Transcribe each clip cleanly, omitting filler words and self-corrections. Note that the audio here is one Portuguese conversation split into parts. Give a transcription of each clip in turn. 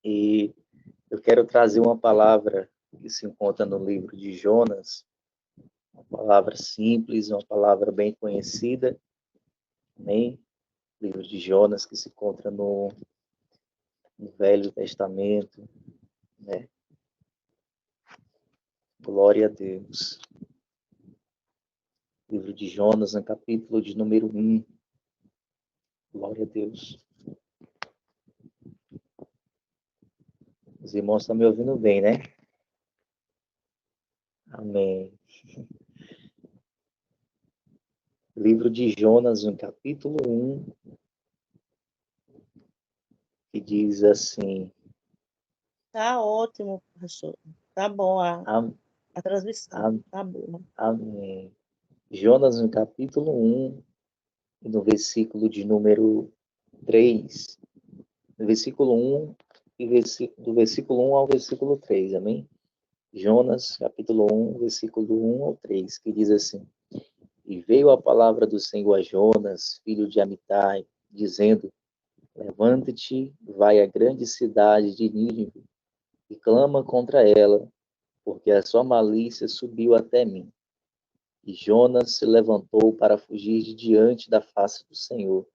E eu quero trazer uma palavra que se encontra no livro de Jonas, uma palavra simples, uma palavra bem conhecida, né? Livro de Jonas, que se encontra no Velho Testamento, né? Glória a Deus. Livro de Jonas, no capítulo de número 1. Glória a Deus. Os irmãos estão me ouvindo bem, né? Amém. Livro de Jonas, no capítulo 1, que diz assim... Tá ótimo, professor. Tá bom a transmissão. Tá boa. Amém. Jonas, no capítulo 1, no versículo de número 3. No versículo 1, do versículo 1 ao versículo 3, amém? Jonas, capítulo 1, versículo 1 ao 3, que diz assim: E veio a palavra do Senhor a Jonas, filho de Amitai, dizendo: Levanta-te, vai à grande cidade de Nínive, e clama contra ela, porque a sua malícia subiu até mim. E Jonas se levantou para fugir de diante da face do Senhor,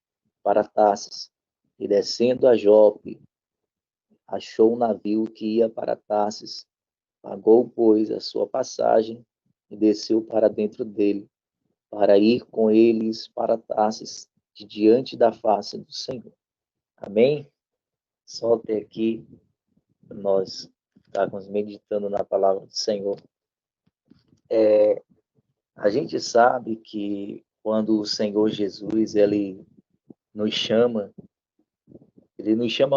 para Tarsis, e descendo a Jope, achou um navio que ia para Tarsis, pagou, pois, a sua passagem e desceu para dentro dele, para ir com eles para Tarsis, de diante da face do Senhor. Amém? Só até aqui, nós estávamos meditando na palavra do Senhor. A gente sabe que quando o Senhor Jesus, ele nos chama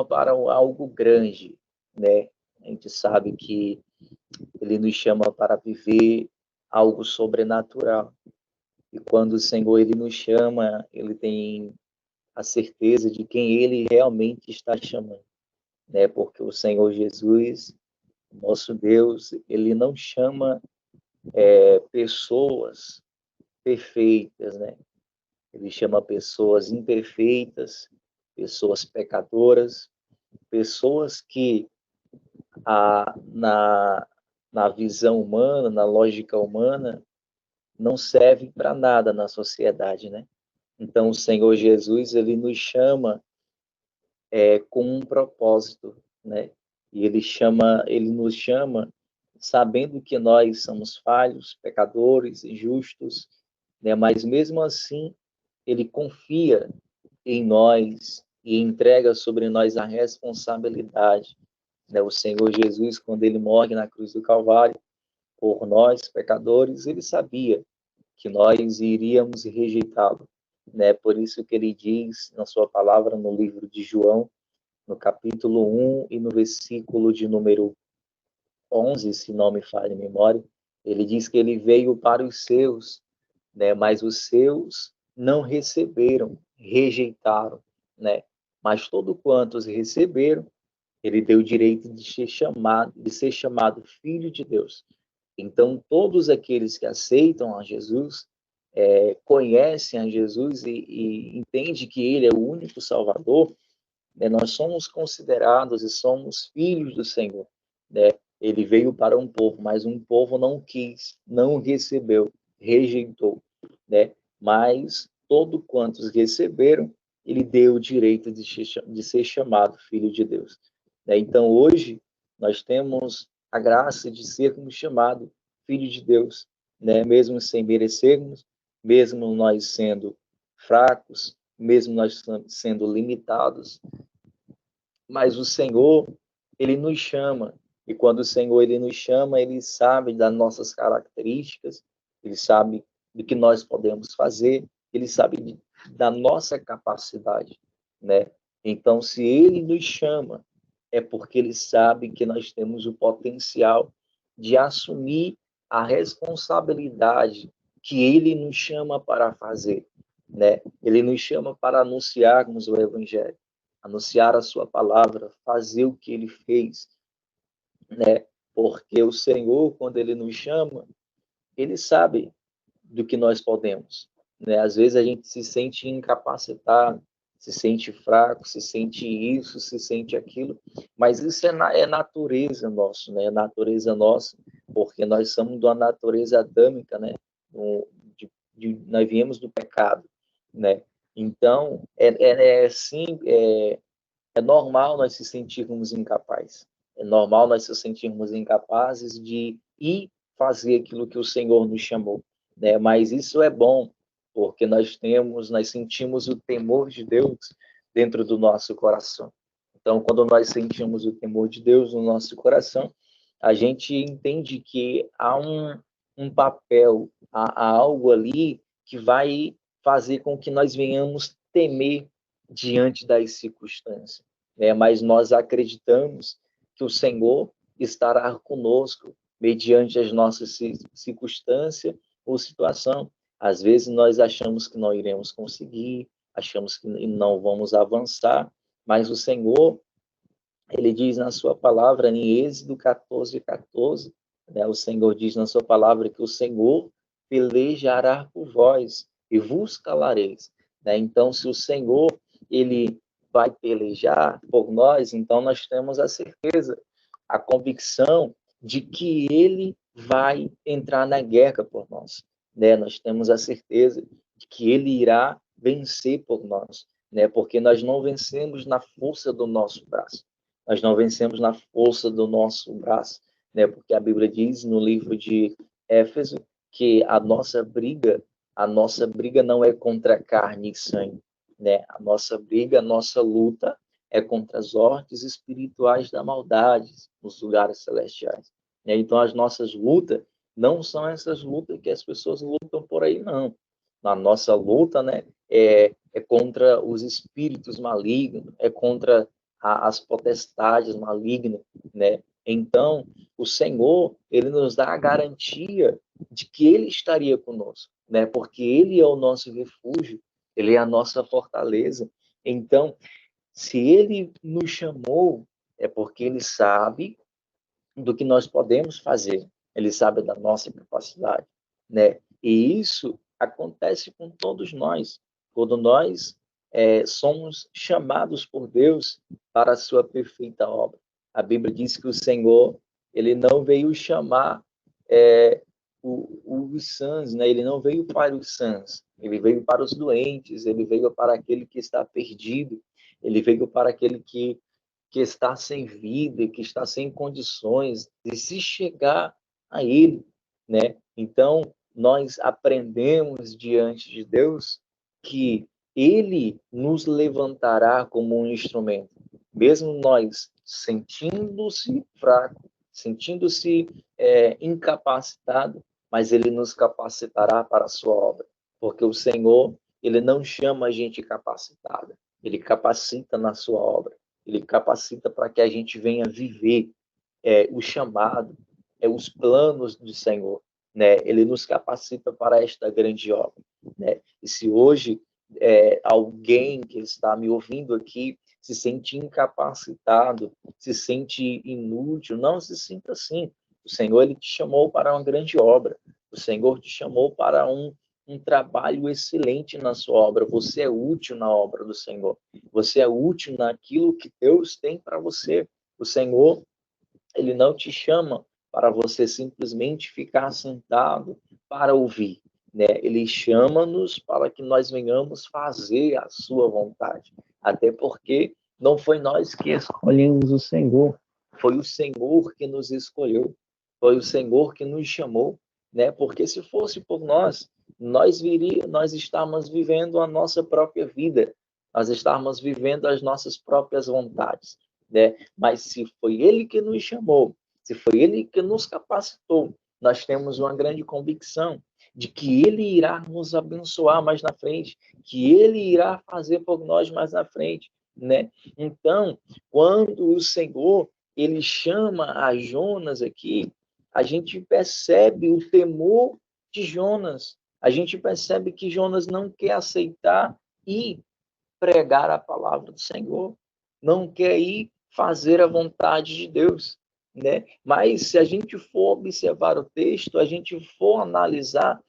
para algo grande, né? A gente sabe que ele nos chama para viver algo sobrenatural. E quando o Senhor ele nos chama, ele tem a certeza de quem ele realmente está chamando, né? Porque o Senhor Jesus, nosso Deus, ele não chama pessoas perfeitas, né? Ele chama pessoas imperfeitas, pessoas pecadoras, pessoas que na visão humana, na lógica humana, não servem para nada na sociedade, né? Então, o Senhor Jesus, ele nos chama com um propósito, né? E ele nos chama sabendo que nós somos falhos, pecadores, injustos, né? Mas mesmo assim, ele confia em nós e entrega sobre nós a responsabilidade, né? O Senhor Jesus, quando ele morre na cruz do Calvário por nós, pecadores, ele sabia que nós iríamos rejeitá-lo, né? Por isso que ele diz na sua palavra no livro de João, no capítulo 1 e no versículo de número 11, se não me falha a memória, ele diz que ele veio para os seus, né? Mas os seus não receberam, rejeitaram, né? Mas todo quantos receberam, ele deu o direito de ser chamado filho de Deus. Então, todos aqueles que aceitam a Jesus, conhecem a Jesus e entendem que ele é o único Salvador, né? Nós somos considerados e somos filhos do Senhor, né? Ele veio para um povo, mas um povo não quis, não recebeu, rejeitou, né? Mas todo quantos receberam, ele deu o direito de ser chamado filho de Deus, né? Então, hoje, nós temos a graça de sermos chamados filho de Deus, né? Mesmo sem merecermos, mesmo nós sendo fracos, mesmo nós sendo limitados, mas o Senhor, ele nos chama, e quando o Senhor ele nos chama, ele sabe das nossas características, ele sabe do que nós podemos fazer, ele sabe da nossa capacidade, né? Então, se ele nos chama, é porque ele sabe que nós temos o potencial de assumir a responsabilidade que ele nos chama para fazer, né? Ele nos chama para anunciarmos o evangelho, anunciar a sua palavra, fazer o que ele fez, né? Porque o Senhor, quando ele nos chama, ele sabe do que nós podemos, né? Às vezes a gente se sente incapacitado, se sente fraco, se sente isso, se sente aquilo, mas isso é natureza nossa, né? É natureza nossa, porque nós somos de uma natureza adâmica, né? Nós viemos do pecado, né? Então, é normal nós se sentirmos incapazes. É normal nós se sentirmos incapazes de ir fazer aquilo que o Senhor nos chamou, né? Mas isso é bom, porque nós sentimos o temor de Deus dentro do nosso coração. Então, quando nós sentimos o temor de Deus no nosso coração, a gente entende que há um papel, há algo ali que vai fazer com que nós venhamos temer diante das circunstâncias, né? Mas nós acreditamos que o Senhor estará conosco mediante as nossas circunstâncias ou situação. Às vezes nós achamos que não iremos conseguir, achamos que não vamos avançar, mas o Senhor, ele diz na sua palavra, em Êxodo 14:14, né? O Senhor diz na sua palavra que o Senhor pelejará por vós e vos calareis, né? Então, se o Senhor, ele vai pelejar por nós, então nós temos a certeza, a convicção de que ele vai entrar na guerra por nós, né? Nós temos a certeza de que ele irá vencer por nós, né? Porque nós não vencemos na força do nosso braço. Nós não vencemos na força do nosso braço, né? Porque a Bíblia diz no livro de Éfeso que a nossa briga não é contra carne e sangue, né? A nossa briga, a nossa luta é contra as hordas espirituais da maldade nos lugares celestiais, né? Então as nossas lutas não são essas lutas que as pessoas lutam por aí, não. A nossa luta, né, é contra os espíritos malignos, é contra as potestades malignas, né? Então, o Senhor, ele nos dá a garantia de que ele estaria conosco, né? Porque ele é o nosso refúgio, ele é a nossa fortaleza. Então, se ele nos chamou, é porque ele sabe do que nós podemos fazer, ele sabe da nossa capacidade, né? E isso acontece com todos nós, quando nós somos chamados por Deus para a sua perfeita obra. A Bíblia diz que o Senhor, ele não veio chamar os sãs, né? Ele não veio para os sãs, ele veio para os doentes, ele veio para aquele que está perdido, ele veio para aquele que está sem vida, que está sem condições de se chegar a Ele, né? Então, nós aprendemos diante de Deus que Ele nos levantará como um instrumento, mesmo nós sentindo-se fraco, sentindo-se incapacitado, mas Ele nos capacitará para a sua obra, porque o Senhor, Ele não chama a gente capacitada, Ele capacita na sua obra. Ele capacita para que a gente venha viver o chamado, os planos do Senhor, né? Ele nos capacita para esta grande obra, né? E se hoje alguém que está me ouvindo aqui se sente incapacitado, se sente inútil, não se sinta assim. O Senhor, ele te chamou para uma grande obra. O Senhor te chamou para um trabalho excelente na sua obra. Você é útil na obra do Senhor. Você é útil naquilo que Deus tem para você. O Senhor, ele não te chama para você simplesmente ficar sentado para ouvir, né? Ele chama-nos para que nós venhamos fazer a sua vontade. Até porque não foi nós que escolhemos o Senhor, foi o Senhor que nos escolheu, foi o Senhor que nos chamou, né? Porque se fosse por nós, nós estávamos vivendo a nossa própria vida, nós estávamos vivendo as nossas próprias vontades, né? Mas se foi Ele que nos chamou, se foi Ele que nos capacitou, nós temos uma grande convicção de que Ele irá nos abençoar mais na frente, que Ele irá fazer por nós mais na frente, né? Então, quando o Senhor, ele chama a Jonas aqui, a gente percebe o temor de Jonas, a gente percebe que Jonas não quer aceitar e pregar a palavra do Senhor, não quer ir fazer a vontade de Deus, né? Mas se a gente for observar o texto, a gente for analisar,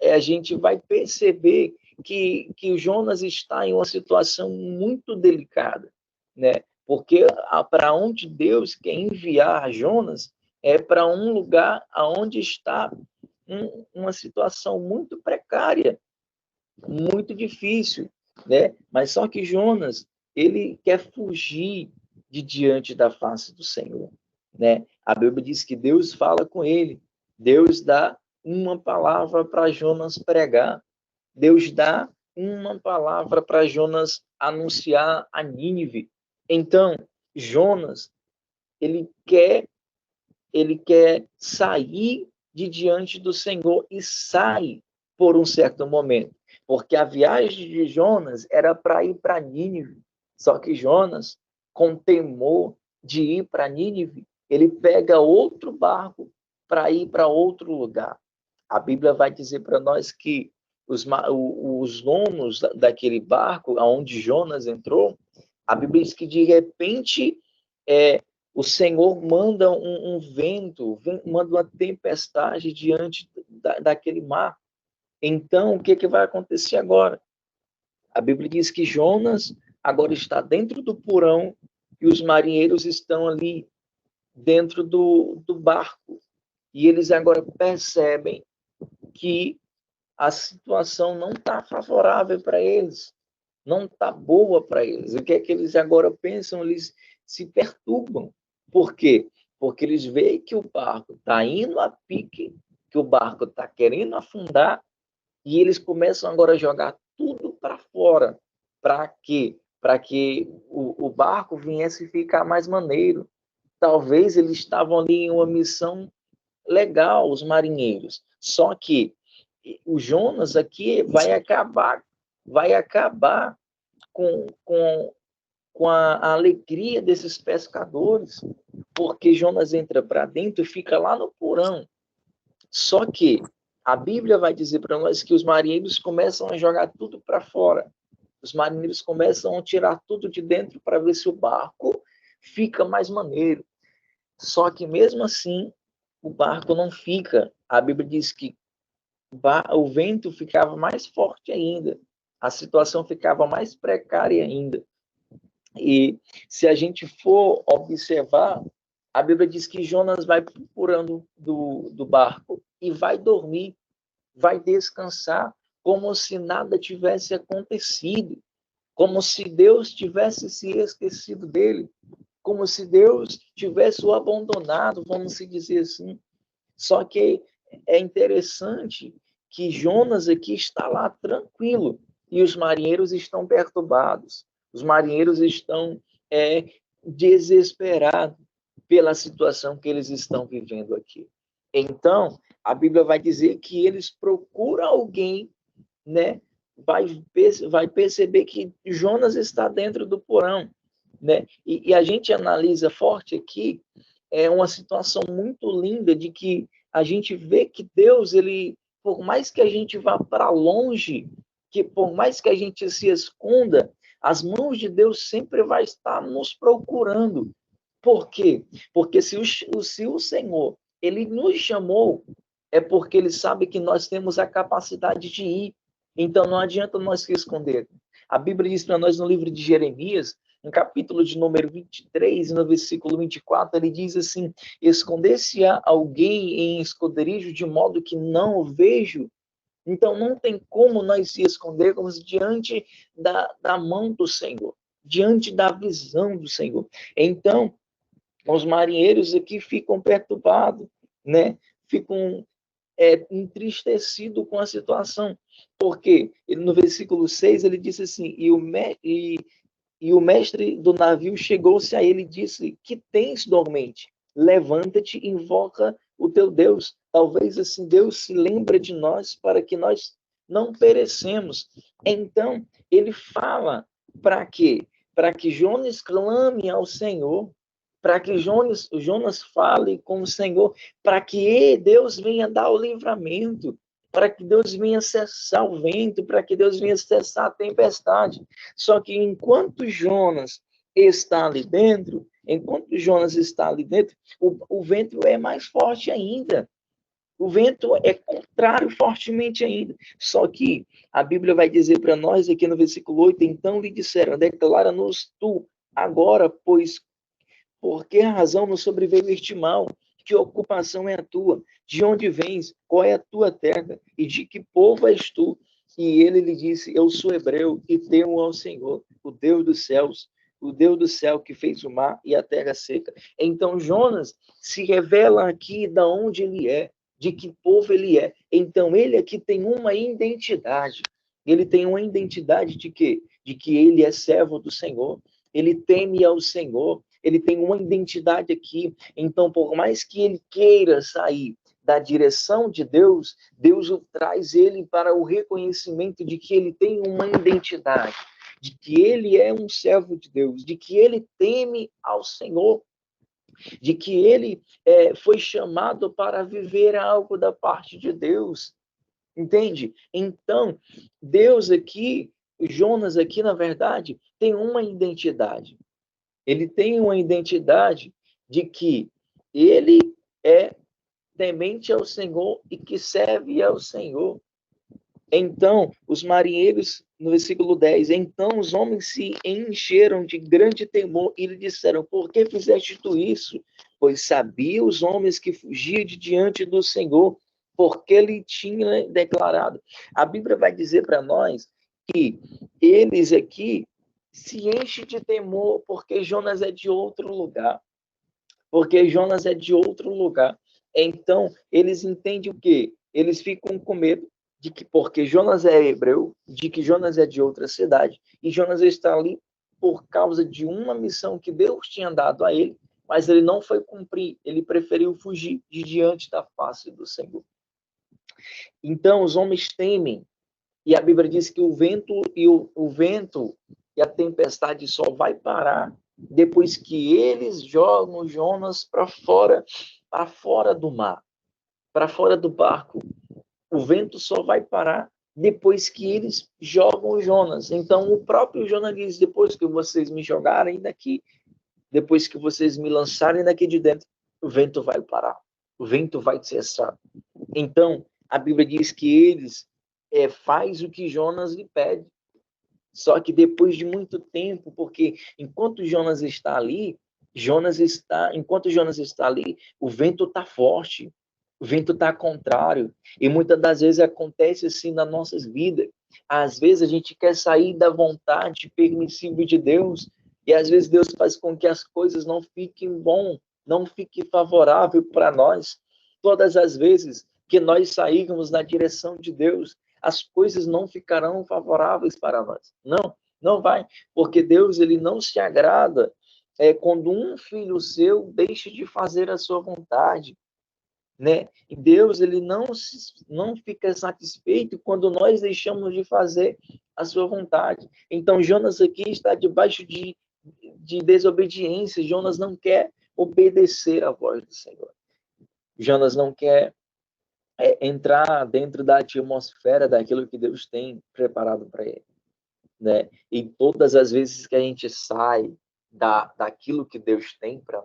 a gente vai perceber que o Jonas está em uma situação muito delicada, né? Porque para onde Deus quer enviar Jonas é para um lugar onde está uma situação muito precária, muito difícil, né? Mas só que Jonas, ele quer fugir de diante da face do Senhor, né? A Bíblia diz que Deus fala com ele, Deus dá uma palavra para Jonas pregar, Deus dá uma palavra para Jonas anunciar a Nínive. Então, Jonas, ele quer sair de diante do Senhor e sai por um certo momento. Porque a viagem de Jonas era para ir para Nínive. Só que Jonas, com temor de ir para Nínive, ele pega outro barco para ir para outro lugar. A Bíblia vai dizer para nós que os donos daquele barco, aonde Jonas entrou, a Bíblia diz que de repente o Senhor manda um vento, manda uma tempestade diante daquele mar. Então, o que vai acontecer agora? A Bíblia diz que Jonas agora está dentro do porão e os marinheiros estão ali dentro do barco. E eles agora percebem que a situação não está favorável para eles, não está boa para eles. O que é que eles agora pensam? Eles se perturbam. Por quê? Porque eles veem que o barco está indo a pique, que o barco está querendo afundar, e eles começam agora a jogar tudo para fora. Para quê? Para que o barco viesse ficar mais maneiro. Talvez eles estavam ali em uma missão legal, os marinheiros. Só que o Jonas aqui vai acabar com a alegria desses pescadores, porque Jonas entra para dentro e fica lá no porão. Só que a Bíblia vai dizer para nós que os marinheiros começam a jogar tudo para fora. Os marinheiros começam a tirar tudo de dentro para ver se o barco fica mais maneiro. Só que mesmo assim, o barco não fica. A Bíblia diz que o vento ficava mais forte ainda. A situação ficava mais precária ainda. E se a gente for observar, a Bíblia diz que Jonas vai procurando do barco e vai dormir, vai descansar, como se nada tivesse acontecido, como se Deus tivesse se esquecido dele, como se Deus tivesse o abandonado, vamos dizer assim. Só que é interessante que Jonas aqui está lá tranquilo e os marinheiros estão perturbados. Os marinheiros estão desesperados pela situação que eles estão vivendo aqui. Então, a Bíblia vai dizer que eles procuram alguém, né? Vai perceber que Jonas está dentro do porão, né? E a gente analisa forte aqui uma situação muito linda de que a gente vê que Deus, ele, por mais que a gente vá para longe, que por mais que a gente se esconda, as mãos de Deus sempre vai estar nos procurando. Por quê? Porque se o Senhor, ele nos chamou, é porque ele sabe que nós temos a capacidade de ir. Então não adianta nós se esconder. A Bíblia diz para nós no livro de Jeremias, no capítulo de número 23, no versículo 24, ele diz assim: esconder-se alguém em esconderijo de modo que não o vejo. Então não tem como nós se escondermos diante da mão do Senhor, diante da visão do Senhor. Então, os marinheiros aqui ficam perturbados, né? Ficam entristecidos com a situação. Porque no versículo 6 ele disse assim: e o mestre do navio chegou-se a ele e disse: que tens dormente? Levanta-te e invoca o teu Deus. Talvez assim Deus se lembre de nós para que nós não perecemos. Então, ele fala para quê? Para que Jonas clame ao Senhor, para que Jonas fale com o Senhor, para que Deus venha dar o livramento, para que Deus venha cessar o vento, para que Deus venha cessar a tempestade. Só que enquanto Jonas está ali dentro, o vento é mais forte ainda. O vento é contrário fortemente ainda. Só que a Bíblia vai dizer para nós aqui no versículo 8, então lhe disseram, declara-nos tu agora, pois por que razão nos sobreveio este mal? Que ocupação é a tua? De onde vens? Qual é a tua terra? E de que povo és tu? E ele lhe disse, eu sou hebreu e temo ao Senhor, o Deus dos céus, o Deus do céu que fez o mar e a terra seca. Então Jonas se revela aqui de onde ele é, de que povo ele é. Então ele aqui tem uma identidade. Ele tem uma identidade de quê? De que ele é servo do Senhor. Ele teme ao Senhor. Ele tem uma identidade aqui. Então, por mais que ele queira sair da direção de Deus, Deus traz ele para o reconhecimento de que ele tem uma identidade, de que ele é um servo de Deus, de que ele teme ao Senhor, de que ele foi chamado para viver algo da parte de Deus. Entende? Então, Deus aqui, Jonas aqui, na verdade, tem uma identidade. Ele tem uma identidade de que ele é temente ao Senhor e que serve ao Senhor. Então, os marinheiros, no versículo 10, então os homens se encheram de grande temor e lhe disseram, por que fizeste tu isso? Pois sabia os homens que fugia de diante do Senhor, porque ele tinha declarado. A Bíblia vai dizer para nós que eles aqui se enchem de temor porque Jonas é de outro lugar. Porque Jonas é de outro lugar. Então, eles entendem o quê? Eles ficam com medo de que, porque Jonas é hebreu, de que Jonas é de outra cidade, e Jonas está ali por causa de uma missão que Deus tinha dado a ele, mas ele não foi cumprir, ele preferiu fugir de diante da face do Senhor. Então, os homens temem, e a Bíblia diz que o vento e a tempestade só vai parar depois que eles jogam Jonas para fora do mar, para fora do barco. O vento só vai parar depois que eles jogam Jonas. Então, o próprio Jonas diz, depois que vocês me jogarem daqui, depois que vocês me lançarem daqui de dentro, o vento vai parar, o vento vai cessar. Então, a Bíblia diz que eles faz o que Jonas lhe pede. Só que depois de muito tempo, porque enquanto Jonas está ali, o vento está forte, o vento está contrário. E muitas das vezes acontece assim nas nossas vidas. Às vezes a gente quer sair da vontade permissível de Deus, e às vezes Deus faz com que as coisas não fiquem bom, não fique favorável para nós. Todas as vezes que nós saímos na direção de Deus, as coisas não ficarão favoráveis para nós. Não, não vai, porque Deus ele não se agrada quando um filho seu deixa de fazer a sua vontade, né? E Deus ele não fica satisfeito quando nós deixamos de fazer a sua vontade. Então Jonas aqui está debaixo de desobediência. Jonas não quer obedecer à voz do Senhor. Jonas não quer entrar dentro da atmosfera daquilo que Deus tem preparado para ele, né? E todas as vezes que a gente sai daquilo que Deus tem para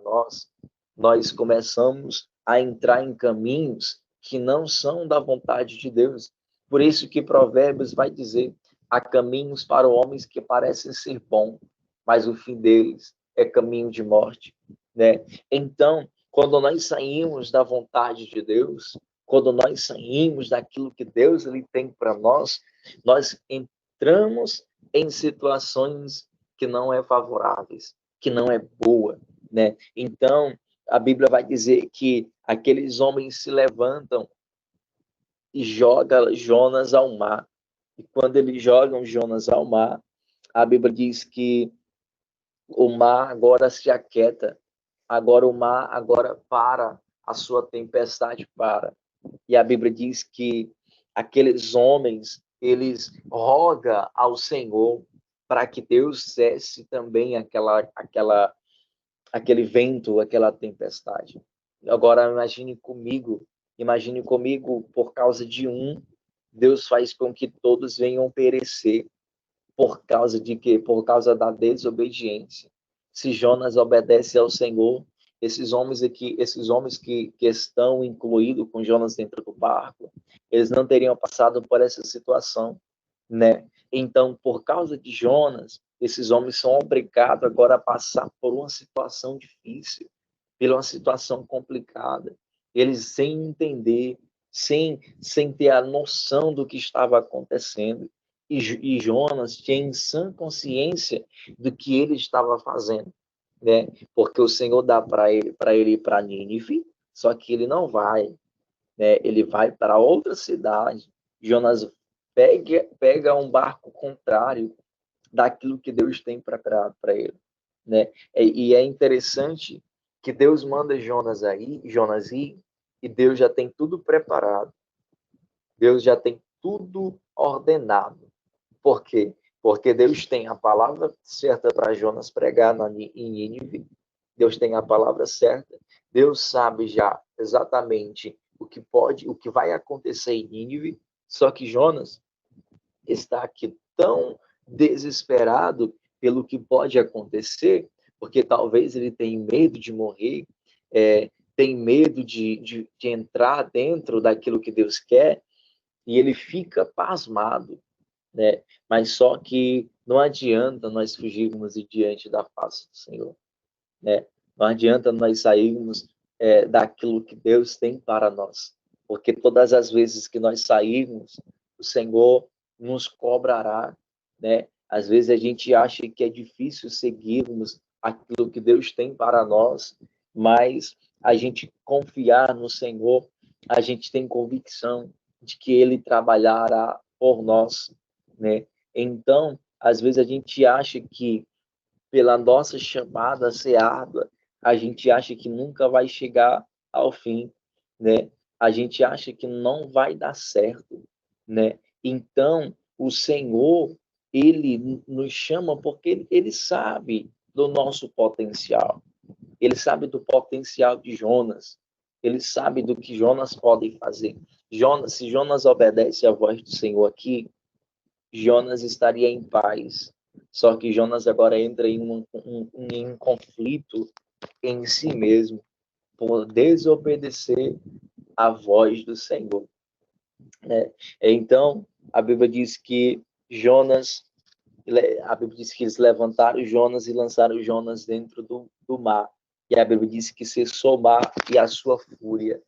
nós começamos a entrar em caminhos que não são da vontade de Deus. Por isso que Provérbios vai dizer, há caminhos para homens que parecem ser bons, mas o fim deles é caminho de morte, né? Então, quando nós saímos da vontade de Deus, quando nós saímos daquilo que Deus ele tem para nós entramos em situações que não é favoráveis, que não é boa, né? Então, a Bíblia vai dizer que aqueles homens se levantam e jogam Jonas ao mar. E quando eles jogam Jonas ao mar, a Bíblia diz que o mar agora se aquieta, agora o mar agora para, a sua tempestade para. E a Bíblia diz que aqueles homens, eles rogam ao Senhor para que Deus cesse também aquele vento, aquela tempestade. Agora imagine comigo, por causa de um, Deus faz com que todos venham perecer. Por causa de quê? Por causa da desobediência. Se Jonas obedece ao Senhor, esses homens que estão incluídos com Jonas dentro do barco, eles não teriam passado por essa situação, né? Então, por causa de Jonas, esses homens são obrigados agora a passar por uma situação difícil, por uma situação complicada. Eles sem entender, sem ter a noção do que estava acontecendo. E Jonas tinha em sã consciência do que ele estava fazendo, né? Porque o Senhor dá para ele ir para Nínive, só que ele não vai, né? Ele vai para outra cidade. Jonas pega um barco contrário daquilo que Deus tem para ele, né? E é interessante que Deus manda Jonas ir, e Deus já tem tudo preparado. Deus já tem tudo ordenado. Por quê? Porque Deus tem a palavra certa para Jonas pregar em Nínive. Deus tem a palavra certa. Deus sabe já exatamente o que vai acontecer em Nínive. Só que Jonas está aqui tão desesperado pelo que pode acontecer, porque talvez ele tenha medo de morrer, tem medo de entrar dentro daquilo que Deus quer, e ele fica pasmado, né? Mas só que não adianta nós fugirmos de diante da face do Senhor, né? Não adianta nós sairmos daquilo que Deus tem para nós, porque todas as vezes que nós sairmos, o Senhor nos cobrará, né? Às vezes a gente acha que é difícil seguirmos aquilo que Deus tem para nós, mas a gente confiar no Senhor, a gente tem convicção de que Ele trabalhará por nós, né? Então, às vezes a gente acha que pela nossa chamada ser árdua, a gente acha que nunca vai chegar ao fim, né? A gente acha que não vai dar certo, né? Então, o Senhor, ele nos chama porque ele sabe do nosso potencial. Ele sabe do potencial de Jonas. Ele sabe do que Jonas pode fazer. Se Jonas obedece à voz do Senhor aqui, Jonas estaria em paz. Só que Jonas agora entra em um conflito em si mesmo, por desobedecer à voz do Senhor, né? Então, a Bíblia diz que eles levantaram Jonas e lançaram Jonas dentro do mar. E a Bíblia diz que cessou o mar e a sua fúria,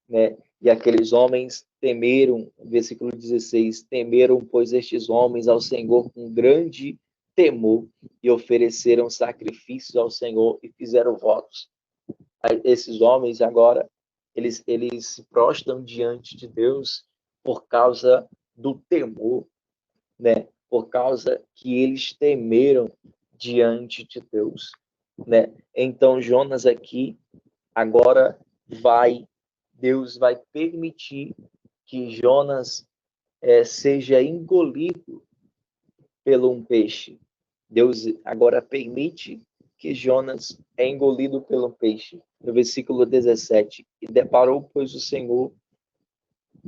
né? E aqueles homens temeram, versículo 16, temeram, pois, estes homens ao Senhor com grande temor e ofereceram sacrifícios ao Senhor e fizeram votos. Esses homens agora, eles se prostram diante de Deus por causa do temor, né? Por causa que eles temeram diante de Deus, né? Então Jonas aqui agora Deus vai permitir que Jonas seja engolido pelo um peixe. Deus agora permite que Jonas é engolido pelo peixe. No versículo 17, e deparou, pois, o Senhor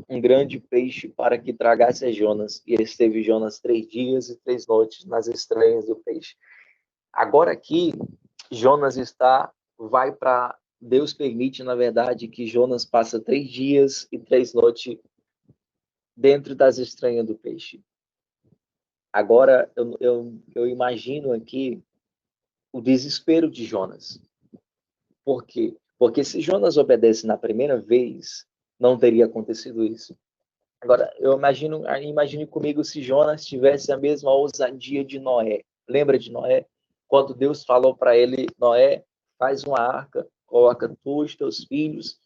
um grande peixe para que tragasse a Jonas, e esteve Jonas 3 dias e 3 noites nas estranhas do peixe. Agora aqui, Jonas vai para... Deus permite, na verdade, que Jonas passe 3 dias e 3 noites dentro das estranhas do peixe. Agora, eu imagino aqui o desespero de Jonas. Por quê? Porque se Jonas obedece na primeira vez, não teria acontecido isso. Agora, imagine comigo se Jonas tivesse a mesma ousadia de Noé. Lembra de Noé? Quando Deus falou para ele, Noé, faz uma arca, coloca tu, os teus filhos,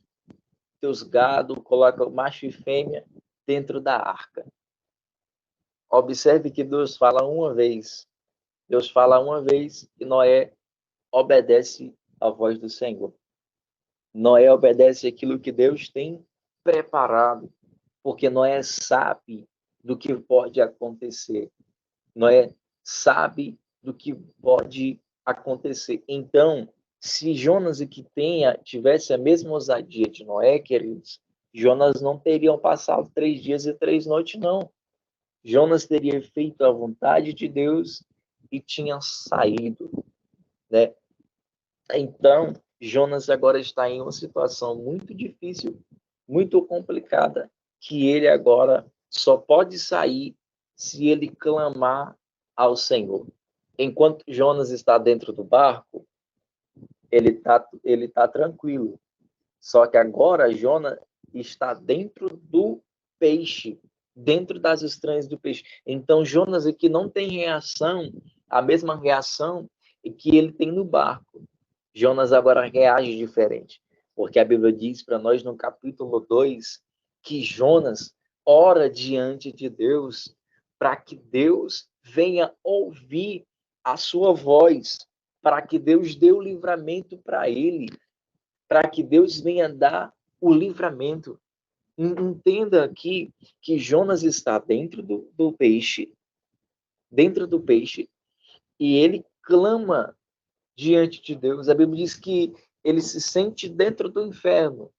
teus gado, coloca macho e fêmea dentro da arca. Observe que Deus fala uma vez. Deus fala uma vez e Noé obedece à voz do Senhor. Noé obedece aquilo que Deus tem preparado, porque Noé sabe do que pode acontecer. Noé sabe do que pode acontecer. Então, se Jonas aqui tivesse a mesma ousadia de Noé, queridos, Jonas não teriam passado 3 dias e 3 noites, não. Jonas teria feito a vontade de Deus e tinha saído, né? Então, Jonas agora está em uma situação muito difícil, muito complicada, que ele agora só pode sair se ele clamar ao Senhor. Enquanto Jonas está dentro do barco, ele tá tranquilo. Só que agora Jonas está dentro do peixe, dentro das entranhas do peixe. Então Jonas aqui não tem reação, a mesma reação que ele tem no barco. Jonas agora reage diferente, porque a Bíblia diz para nós no capítulo 2 que Jonas ora diante de Deus para que Deus venha ouvir a sua voz, para que Deus dê o livramento para ele, para que Deus venha dar o livramento. Entenda aqui que Jonas está dentro do peixe, e ele clama diante de Deus. A Bíblia diz que ele se sente dentro do inferno,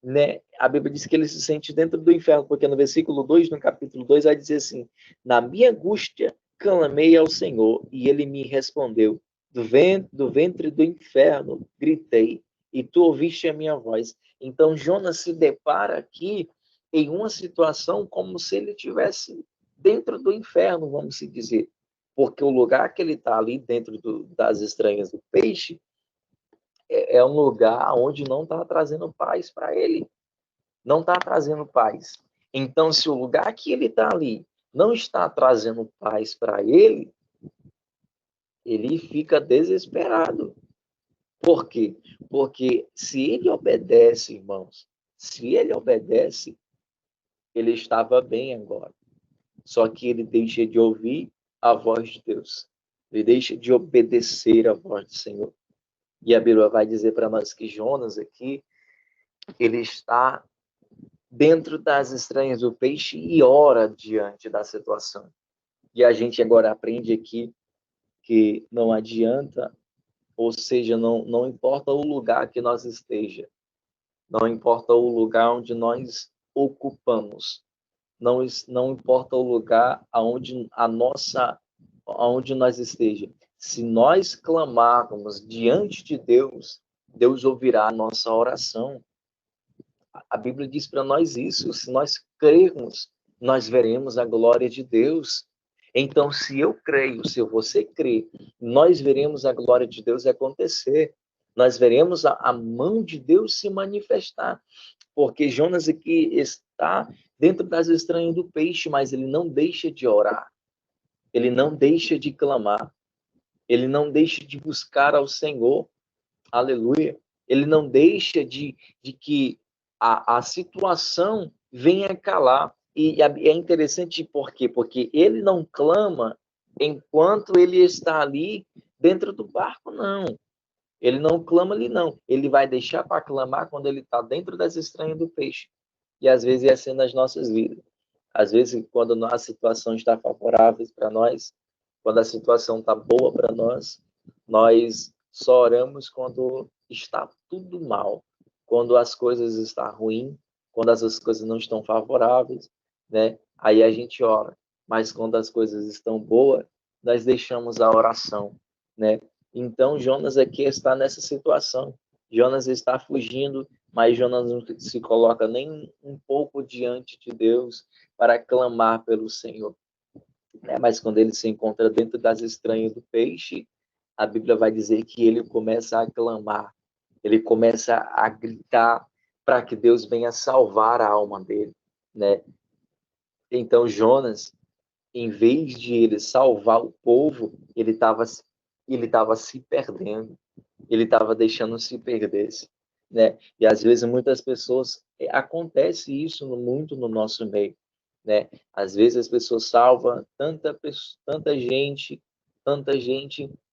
né? A Bíblia diz que ele se sente dentro do inferno, porque no versículo 2, no capítulo 2, vai dizer assim: na minha angústia clamei ao Senhor, e ele me respondeu. Do ventre do inferno gritei, e tu ouviste a minha voz. Então Jonas se depara aqui em uma situação como se ele estivesse dentro do inferno, vamos dizer, porque o lugar que ele está ali dentro das estranhas do peixe é um lugar onde não está trazendo paz para ele, não está trazendo paz. Então, se o lugar que ele está ali não está trazendo paz para ele fica desesperado. Por quê? Porque se ele obedece, irmãos, se ele obedece, ele estava bem agora. Só que ele deixa de ouvir a voz de Deus. Ele deixa de obedecer a voz do Senhor. E a Bíblia vai dizer para nós que Jonas aqui, ele está dentro das estranhas do peixe e ora diante da situação. E a gente agora aprende aqui que não adianta, ou seja, não importa o lugar que nós esteja, não importa o lugar onde nós ocupamos, não importa o lugar aonde nós esteja. Se nós clamarmos diante de Deus, Deus ouvirá a nossa oração. A Bíblia diz para nós isso. Se nós crermos, nós veremos a glória de Deus. Então, se eu creio, se você crê, nós veremos a glória de Deus acontecer. Nós veremos a mão de Deus se manifestar. Porque Jonas aqui está dentro das estranhas do peixe, mas ele não deixa de orar. Ele não deixa de clamar. Ele não deixa de buscar ao Senhor. Aleluia. Ele não deixa de que a situação venha calar. E é interessante por quê? Porque ele não clama enquanto ele está ali dentro do barco, não. Ele não clama ali, não. Ele vai deixar para clamar quando ele está dentro das estranhas do peixe. E às vezes é assim nas nossas vidas. Às vezes, quando a situação está favorável para nós, quando a situação está boa para nós só oramos quando está tudo mal, quando as coisas estão ruins, quando as coisas não estão favoráveis, né? Aí a gente ora. Mas quando as coisas estão boas, nós deixamos a oração, né? Então Jonas aqui está nessa situação. Jonas está fugindo, mas Jonas não se coloca nem um pouco diante de Deus para clamar pelo Senhor. Mas quando ele se encontra dentro das estranhas do peixe, a Bíblia vai dizer que ele começa a clamar, ele começa a gritar para que Deus venha salvar a alma dele, né? Então Jonas, em vez de ele salvar o povo, ele estava se perdendo, ele estava deixando se perder, né? E às vezes muitas pessoas acontece isso muito no nosso meio, né? Às vezes as pessoas salvam tanta gente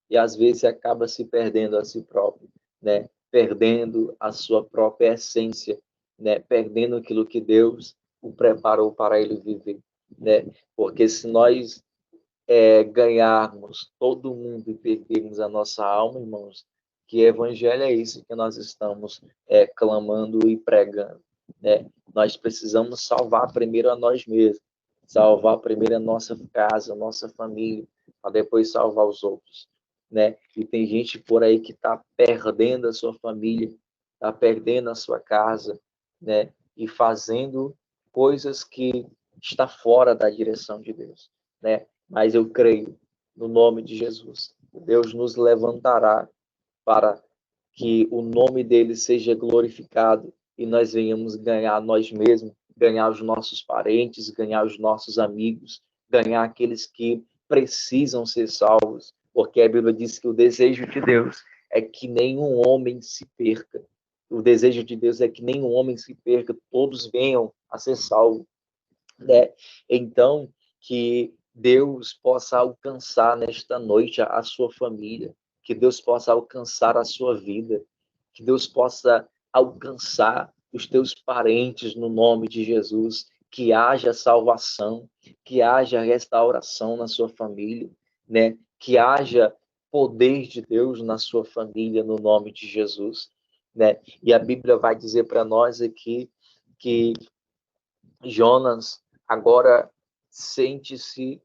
e às vezes acaba se perdendo a si próprio, né? Perdendo a sua própria essência, né? Perdendo aquilo que Deus o preparou para ele viver, né? Porque se nós ganharmos todo mundo e perdermos a nossa alma, irmãos, que evangelho é esse que nós estamos clamando e pregando, né? Nós precisamos salvar primeiro a nós mesmos, salvar primeiro a nossa casa, a nossa família, para depois salvar os outros. né? E tem gente por aí que está perdendo a sua família, está perdendo a sua casa, né? E fazendo coisas que está fora da direção de Deus, né? Mas eu creio, no nome de Jesus, Deus nos levantará para que o nome dele seja glorificado e nós venhamos ganhar nós mesmos, ganhar os nossos parentes, ganhar os nossos amigos, ganhar aqueles que precisam ser salvos, porque a Bíblia diz que o desejo de Deus é que nenhum homem se perca. O desejo de Deus é que nenhum homem se perca, todos venham a ser salvos, né? Então, que Deus possa alcançar nesta noite a sua família, que Deus possa alcançar a sua vida, que Deus possa alcançar os teus parentes no nome de Jesus, que haja salvação, que haja restauração na sua família, né? Que haja poder de Deus na sua família no nome de Jesus, né? E a Bíblia vai dizer para nós aqui que Jonas agora sente-se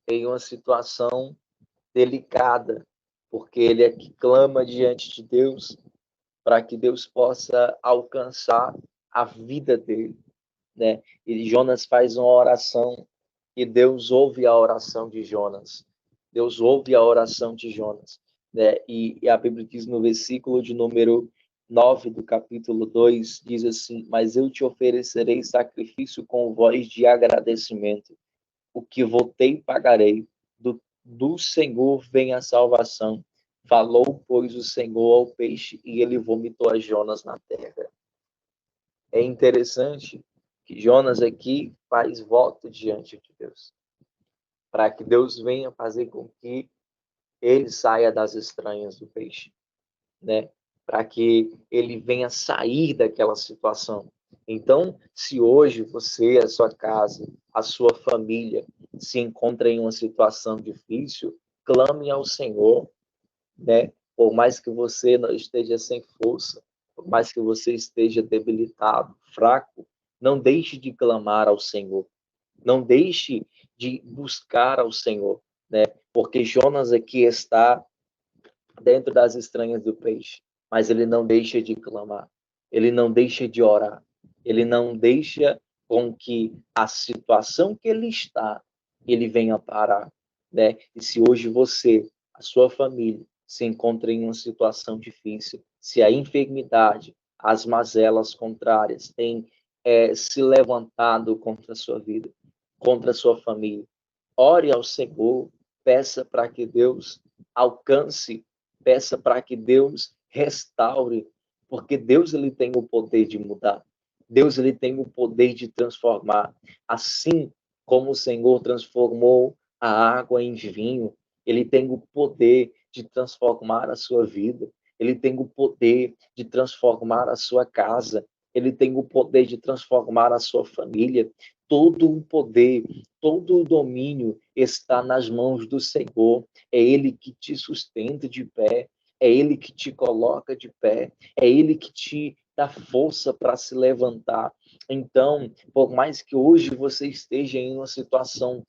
em uma situação delicada, porque ele é que clama diante de Deus para que Deus possa alcançar a vida dele, né? E Jonas faz uma oração e Deus ouve a oração de Jonas. Deus ouve a oração de Jonas, né? E a Bíblia diz no versículo de número 9 do capítulo 2, diz assim: Mas eu te oferecerei sacrifício com voz de agradecimento. O que votei pagarei. Do Senhor vem a salvação. Falou, pois, o Senhor ao peixe, e ele vomitou a Jonas na terra. É interessante que Jonas aqui faz voto diante de Deus, para que Deus venha fazer com que ele saia das entranhas do peixe, né? Para que ele venha sair daquela situação. Então, se hoje você, a sua casa, a sua família se encontra em uma situação difícil, clame ao Senhor, né? Por mais que você não esteja sem força, por mais que você esteja debilitado, fraco, não deixe de clamar ao Senhor. Não deixe de buscar ao Senhor, né? Porque Jonas aqui está dentro das entranhas do peixe, mas ele não deixa de clamar, ele não deixa de orar, ele não deixa com que a situação que ele está, ele venha parar, né? E se hoje você, a sua família, se encontra em uma situação difícil, se a enfermidade, as mazelas contrárias têm se levantado contra a sua vida, contra a sua família, ore ao Senhor, peça para que Deus alcance, peça para que Deus restaure, porque Deus ele tem o poder de mudar. Deus ele tem o poder de transformar. Assim como o Senhor transformou a água em vinho, ele tem o poder de transformar a sua vida. Ele tem o poder de transformar a sua casa. Ele tem o poder de transformar a sua família. Todo o poder, todo o domínio está nas mãos do Senhor. É Ele que te sustenta de pé, é Ele que te coloca de pé, é Ele que te dá força para se levantar. Então, por mais que hoje você esteja em uma situação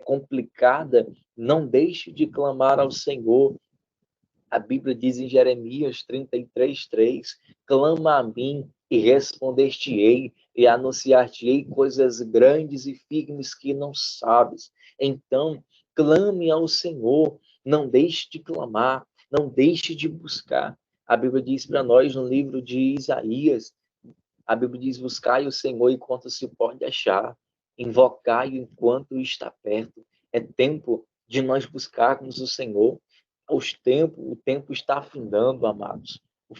complicada, não deixe de clamar ao Senhor. A Bíblia diz em Jeremias 33:3, clama a mim e responder-te-ei e anunciar-te-ei coisas grandes e firmes que não sabes. Então, clame ao Senhor, não deixe de clamar, não deixe de buscar. A Bíblia diz para nós no livro de Isaías, a Bíblia diz, buscai o Senhor enquanto se pode achar, invocai-o enquanto está perto. É tempo de nós buscarmos o Senhor. O tempo está findando, amados. O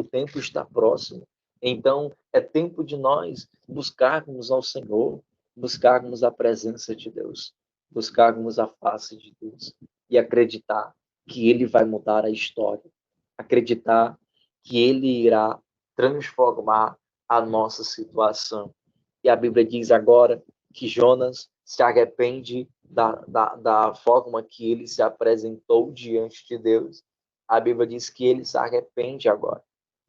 tempo está próximo. Então, é tempo de nós buscarmos ao Senhor, buscarmos a presença de Deus, buscarmos a face de Deus e acreditar que Ele vai mudar a história, acreditar que Ele irá transformar a nossa situação. E a Bíblia diz agora que Jonas se arrepende da forma que ele se apresentou diante de Deus. A Bíblia diz que ele se arrepende agora.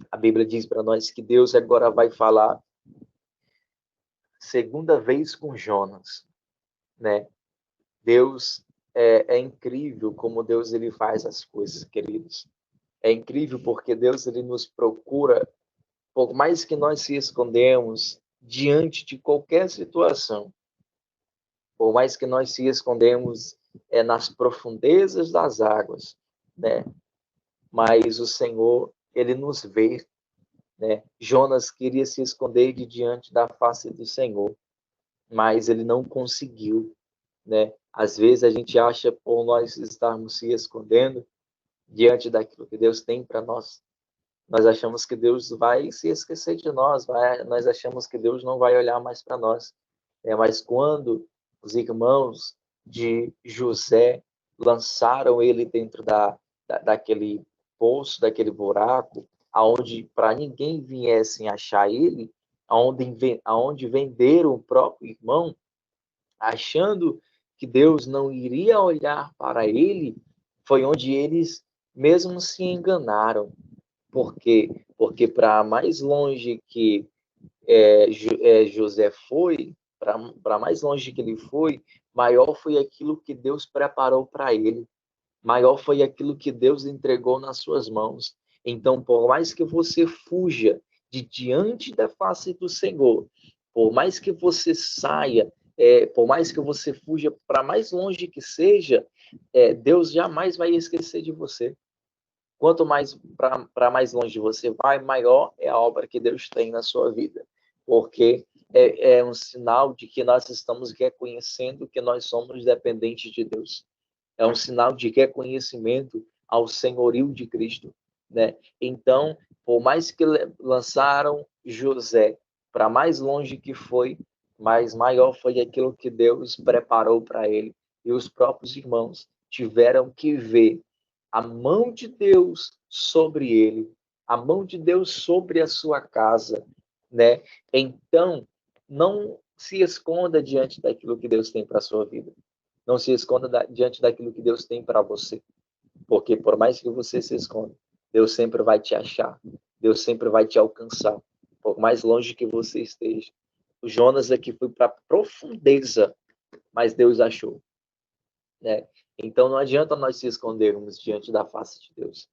A Bíblia diz para nós que Deus agora vai falar segunda vez com Jonas, né? Deus é incrível como Deus ele faz as coisas, queridos. É incrível porque Deus ele nos procura, por mais que nós se escondemos diante de qualquer situação, por mais que nós se escondemos nas profundezas das águas, né? Mas o Senhor, ele nos vê, né? Jonas queria se esconder de diante da face do Senhor, mas ele não conseguiu, né? Às vezes a gente acha, por nós estarmos se escondendo diante daquilo que Deus tem para nós, nós achamos que Deus vai se esquecer de nós, nós achamos que Deus não vai olhar mais para nós. Mas quando os irmãos de José lançaram ele dentro daquele poço, daquele buraco, aonde para ninguém viesse achar ele, aonde venderam o próprio irmão, achando que Deus não iria olhar para ele, foi onde eles mesmo se enganaram. Por quê? Porque para mais longe que José foi, para mais longe que ele foi, maior foi aquilo que Deus preparou para ele, maior foi aquilo que Deus entregou nas suas mãos. Então, por mais que você fuja de diante da face do Senhor, por mais que você saia, por mais que você fuja para mais longe que seja, Deus jamais vai esquecer de você. Quanto mais para mais longe você vai, maior é a obra que Deus tem na sua vida. Porque é um sinal de que nós estamos reconhecendo que nós somos dependentes de Deus. É um sinal de reconhecimento ao senhorio de Cristo, né? Então, por mais que lançaram José para mais longe que foi, mais maior foi aquilo que Deus preparou para ele. E os próprios irmãos tiveram que ver a mão de Deus sobre ele, a mão de Deus sobre a sua casa, né? Então, não se esconda diante daquilo que Deus tem para a sua vida. Não se esconda diante daquilo que Deus tem para você. Porque por mais que você se esconda, Deus sempre vai te achar. Deus sempre vai te alcançar. Por mais longe que você esteja. O Jonas aqui foi para a profundeza, mas Deus achou, né? Então não adianta nós se escondermos diante da face de Deus.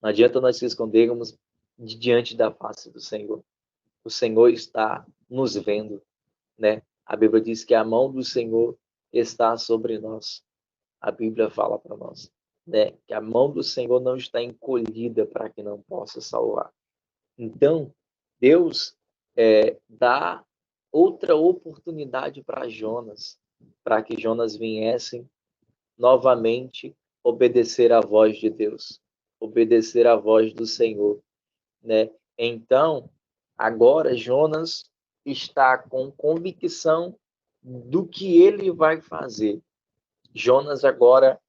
Não adianta nós se escondermos diante da face do Senhor. O Senhor está nos vendo, né? A Bíblia diz que a mão do Senhor está sobre nós. A Bíblia fala para nós, né? Que a mão do Senhor não está encolhida para que não possa salvar. Então, Deus dá outra oportunidade para Jonas, para que Jonas viesse novamente obedecer à voz de Deus, obedecer à voz do Senhor, né? Então, agora Jonas está com convicção do que ele vai fazer. Jonas agora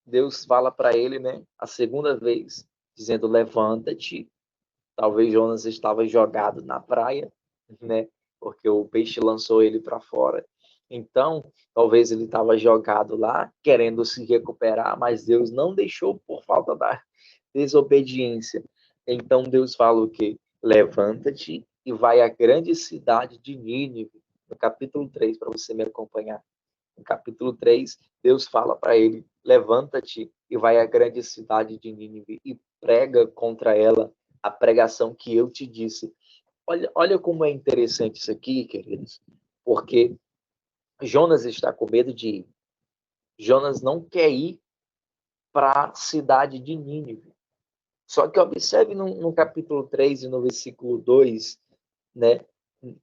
Deus fala para ele, né, a segunda vez, dizendo: levanta-te. Talvez Jonas estava jogado na praia, né, porque o peixe lançou ele para fora. Então, talvez ele estava jogado lá, querendo se recuperar, mas Deus não deixou por falta da desobediência. Então, Deus fala o quê? Levanta-te e vai à grande cidade de Nínive, no capítulo 3, para você me acompanhar. No capítulo 3, Deus fala para ele: levanta-te e vai à grande cidade de Nínive e prega contra ela a pregação que eu te disse. Olha como é interessante isso aqui, queridos, porque Jonas está com medo de ir. Jonas não quer ir para a cidade de Nínive. Só que observe no capítulo 3 e no versículo 2, né,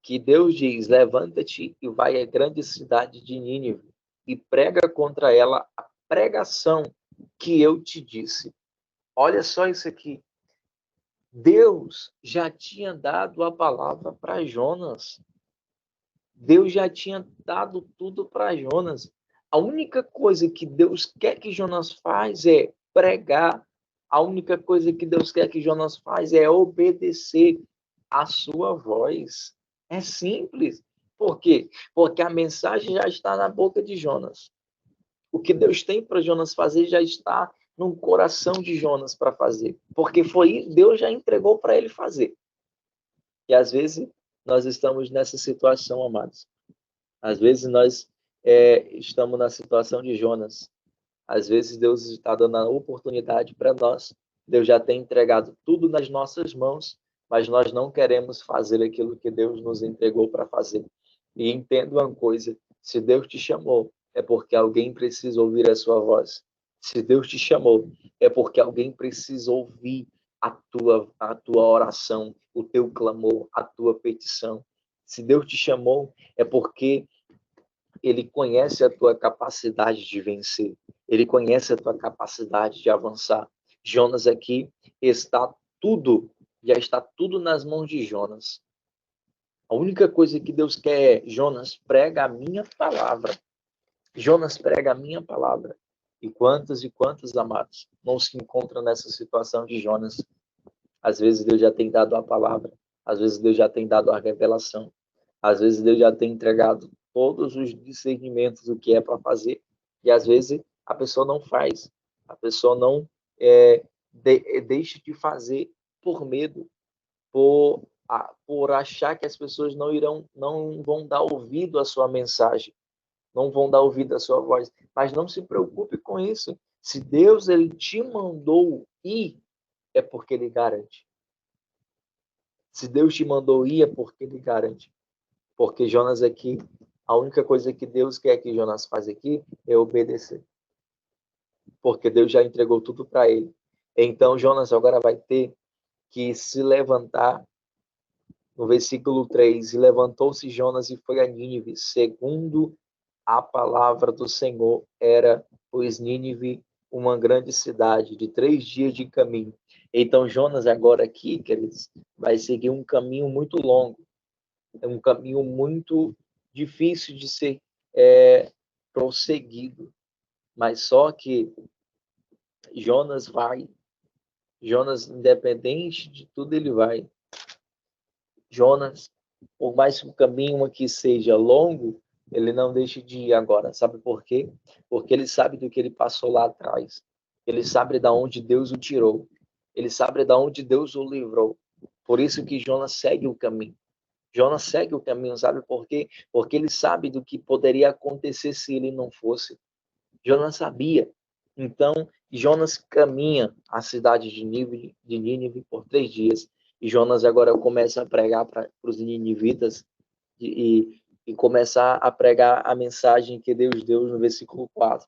que Deus diz: levanta-te e vai à grande cidade de Nínive e prega contra ela a pregação que eu te disse. Olha só isso aqui. Deus já tinha dado a palavra para Jonas. Deus já tinha dado tudo para Jonas. A única coisa que Deus quer que Jonas faz é pregar. A única coisa que Deus quer que Jonas faz é obedecer a sua voz. É simples. Por quê? Porque a mensagem já está na boca de Jonas. O que Deus tem para Jonas fazer já está no coração de Jonas para fazer. Porque Deus já entregou para ele fazer. E às vezes nós estamos nessa situação, amados. Às vezes nós estamos na situação de Jonas. Às vezes Deus está dando a oportunidade para nós. Deus já tem entregado tudo nas nossas mãos, mas nós não queremos fazer aquilo que Deus nos entregou para fazer. E entenda uma coisa, se Deus te chamou, é porque alguém precisa ouvir a sua voz. Se Deus te chamou, é porque alguém precisa ouvir a tua oração, o teu clamor, a tua petição. Se Deus te chamou, é porque Ele conhece a tua capacidade de vencer. Ele conhece a tua capacidade de avançar. Jonas aqui já está tudo nas mãos de Jonas. A única coisa que Deus quer é: Jonas, prega a minha palavra. Jonas, prega a minha palavra. E quantos, amados, não se encontram nessa situação de Jonas? Às vezes Deus já tem dado a palavra. Às vezes Deus já tem dado a revelação. Às vezes Deus já tem entregado todos os discernimentos do que é para fazer. E às vezes a pessoa não faz. A pessoa não deixa de fazer por medo, por achar que as pessoas não vão dar ouvido à sua mensagem, não vão dar ouvido à sua voz. Mas não se preocupe com isso. Se Deus ele te mandou ir, é porque Ele garante. Se Deus te mandou ir, é porque Ele garante. Porque Jonas aqui, a única coisa que Deus quer que Jonas faça aqui é obedecer. Porque Deus já entregou tudo para ele. Então Jonas agora vai ter que se levantar. No versículo 3, e levantou-se Jonas e foi a Nínive, segundo a palavra do Senhor era, pois Nínive, uma grande cidade de 3 dias de caminho. Então Jonas agora aqui, queridos, vai seguir um caminho muito longo, um caminho muito difícil de ser prosseguido. Mas só que Jonas, independente de tudo, ele vai. Jonas, por mais que o caminho aqui seja longo, ele não deixa de ir agora. Sabe por quê? Porque ele sabe do que ele passou lá atrás. Ele sabe de onde Deus o tirou. Ele sabe de onde Deus o livrou. Por isso que Jonas segue o caminho. Jonas segue o caminho, sabe por quê? Porque ele sabe do que poderia acontecer se ele não fosse. Jonas sabia. Então, Jonas caminha a cidade de Nínive por 3 dias. E Jonas agora começa a pregar para os ninivitas e começar a pregar a mensagem que Deus deu no versículo 4.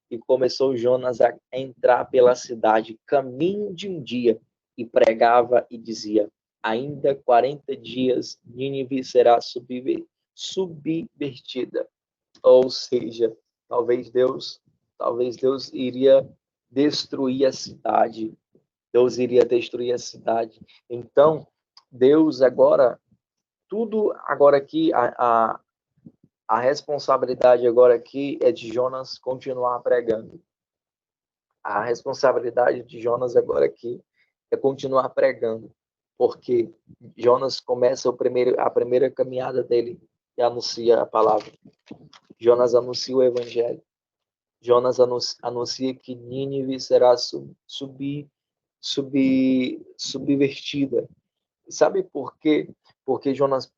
E começou Jonas a entrar pela cidade, caminho de um dia, e pregava e dizia: ainda 40 dias Nínive será subvertida. Ou seja, talvez Deus iria destruir a cidade. Deus iria destruir a cidade. Então, Deus agora, tudo agora aqui, a responsabilidade agora aqui é de Jonas continuar pregando. A responsabilidade de Jonas agora aqui é continuar pregando, porque Jonas começa a primeira caminhada dele e anuncia a palavra. Jonas anuncia o evangelho. Jonas anuncia que Nínive será subvertida. Sabe por quê? Porque Jonas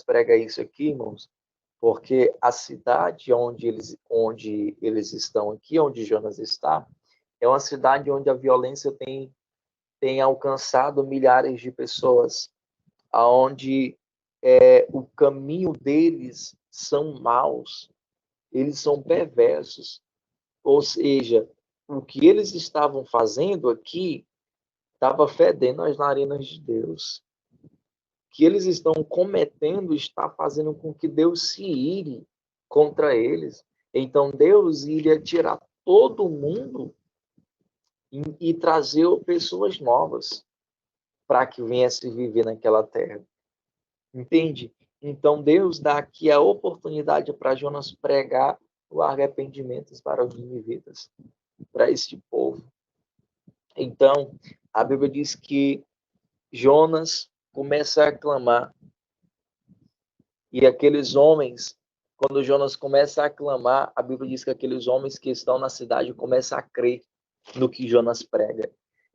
prega isso aqui, irmãos? Porque a cidade onde eles estão aqui, onde Jonas está, é uma cidade onde a violência tem alcançado milhares de pessoas, aonde o caminho deles são maus, eles são perversos. Ou seja, o que eles estavam fazendo aqui estava fedendo as narinas de Deus. O que eles estão cometendo está fazendo com que Deus se ire contra eles. Então Deus iria tirar todo mundo e trazer pessoas novas para que viesse viver naquela terra. Entende? Então Deus dá aqui a oportunidade para Jonas pregar o arrependimento para os ninivitas, para este povo. Então, a Bíblia diz que Jonas começa a clamar. E aqueles homens, quando Jonas começa a clamar, a Bíblia diz que aqueles homens que estão na cidade começam a crer no que Jonas prega.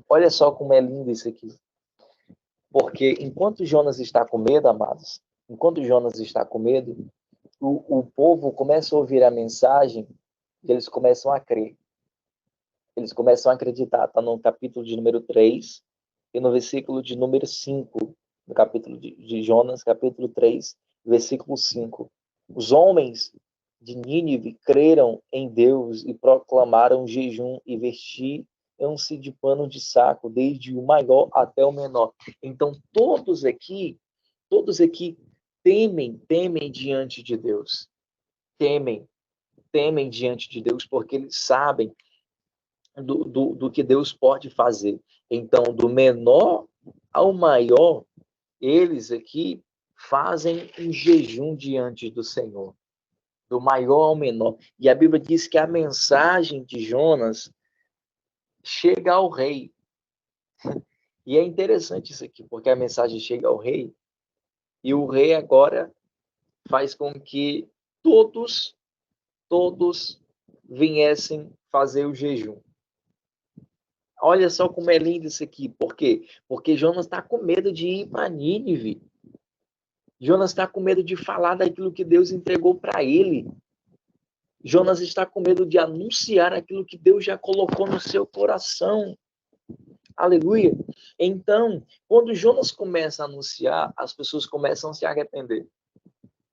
Olha só como é lindo isso aqui. Porque enquanto Jonas está com medo, amados, enquanto Jonas está com medo, o povo começa a ouvir a mensagem e eles começam a crer. Eles começam a acreditar. Está no capítulo de número 3 e no versículo de número 5, no capítulo de Jonas, capítulo 3, versículo 5. Os homens de Nínive creram em Deus e proclamaram jejum e vestiam-se de pano de saco, desde o maior até o menor. Então, todos aqui temem diante de Deus. Temem diante de Deus, porque eles sabem do que Deus pode fazer. Então, do menor ao maior, eles aqui fazem um jejum diante do Senhor, do maior ao menor. E a Bíblia diz que a mensagem de Jonas chega ao rei. E é interessante isso aqui, porque a mensagem chega ao rei, e o rei agora faz com que todos viessem fazer o jejum. Olha só como é lindo isso aqui. Por quê? Porque Jonas está com medo de ir para Nínive. Jonas está com medo de falar daquilo que Deus entregou para ele. Jonas está com medo de anunciar aquilo que Deus já colocou no seu coração. Aleluia. Então, quando Jonas começa a anunciar, as pessoas começam a se arrepender.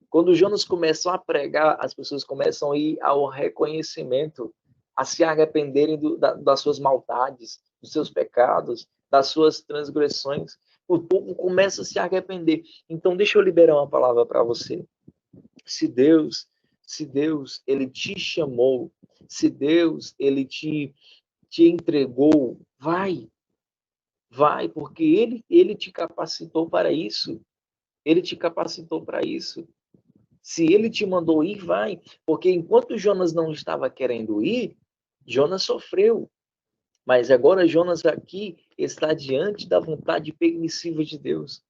Quando Jonas começa a pregar, as pessoas começam a ir ao reconhecimento, a se arrependerem das suas maldades, dos seus pecados, das suas transgressões. O povo começa a se arrepender. Então, deixa eu liberar uma palavra para você. Se Deus, ele te chamou, se Deus, ele te entregou, vai, porque ele te capacitou para isso. Ele te capacitou para isso. Se ele te mandou ir, vai. Porque enquanto Jonas não estava querendo ir, Jonas sofreu. Mas agora Jonas aqui está diante da vontade permissiva de Deus.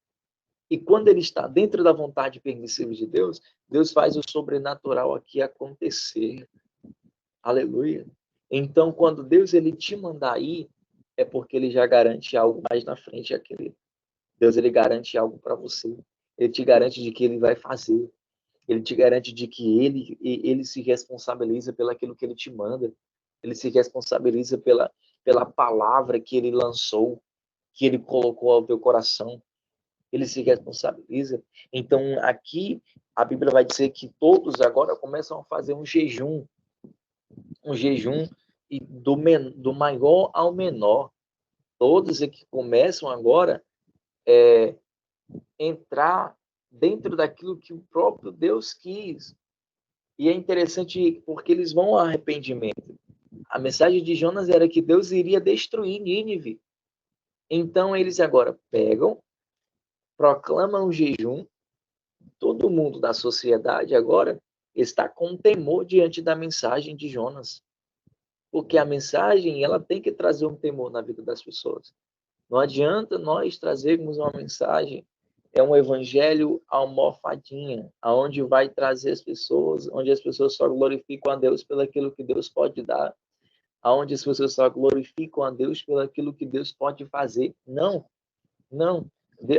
E quando ele está dentro da vontade permissiva de Deus, Deus faz o sobrenatural aqui acontecer. Aleluia. Então, quando Deus ele te mandar ir, é porque ele já garante algo mais na frente, querido. Deus ele garante algo para você. Ele te garante de que ele vai fazer. Ele te garante de que ele se responsabiliza pelo aquilo que ele te manda. Ele se responsabiliza pela palavra que ele lançou, que ele colocou ao teu coração. Ele se responsabiliza. Então, aqui, a Bíblia vai dizer que todos agora começam a fazer um jejum e do maior ao menor. Todos aqui começam agora a entrar dentro daquilo que o próprio Deus quis. E é interessante porque eles vão ao arrependimento. A mensagem de Jonas era que Deus iria destruir Nínive. Então eles agora pegam, proclamam um jejum. Todo mundo da sociedade agora está com temor diante da mensagem de Jonas. Porque a mensagem, ela tem que trazer um temor na vida das pessoas. Não adianta nós trazermos uma mensagem, é um evangelho almofadinha, aonde vai trazer as pessoas, onde as pessoas só glorificam a Deus pelo aquilo que Deus pode dar, aonde as pessoas só glorificam a Deus pelo aquilo que Deus pode fazer. Não, não.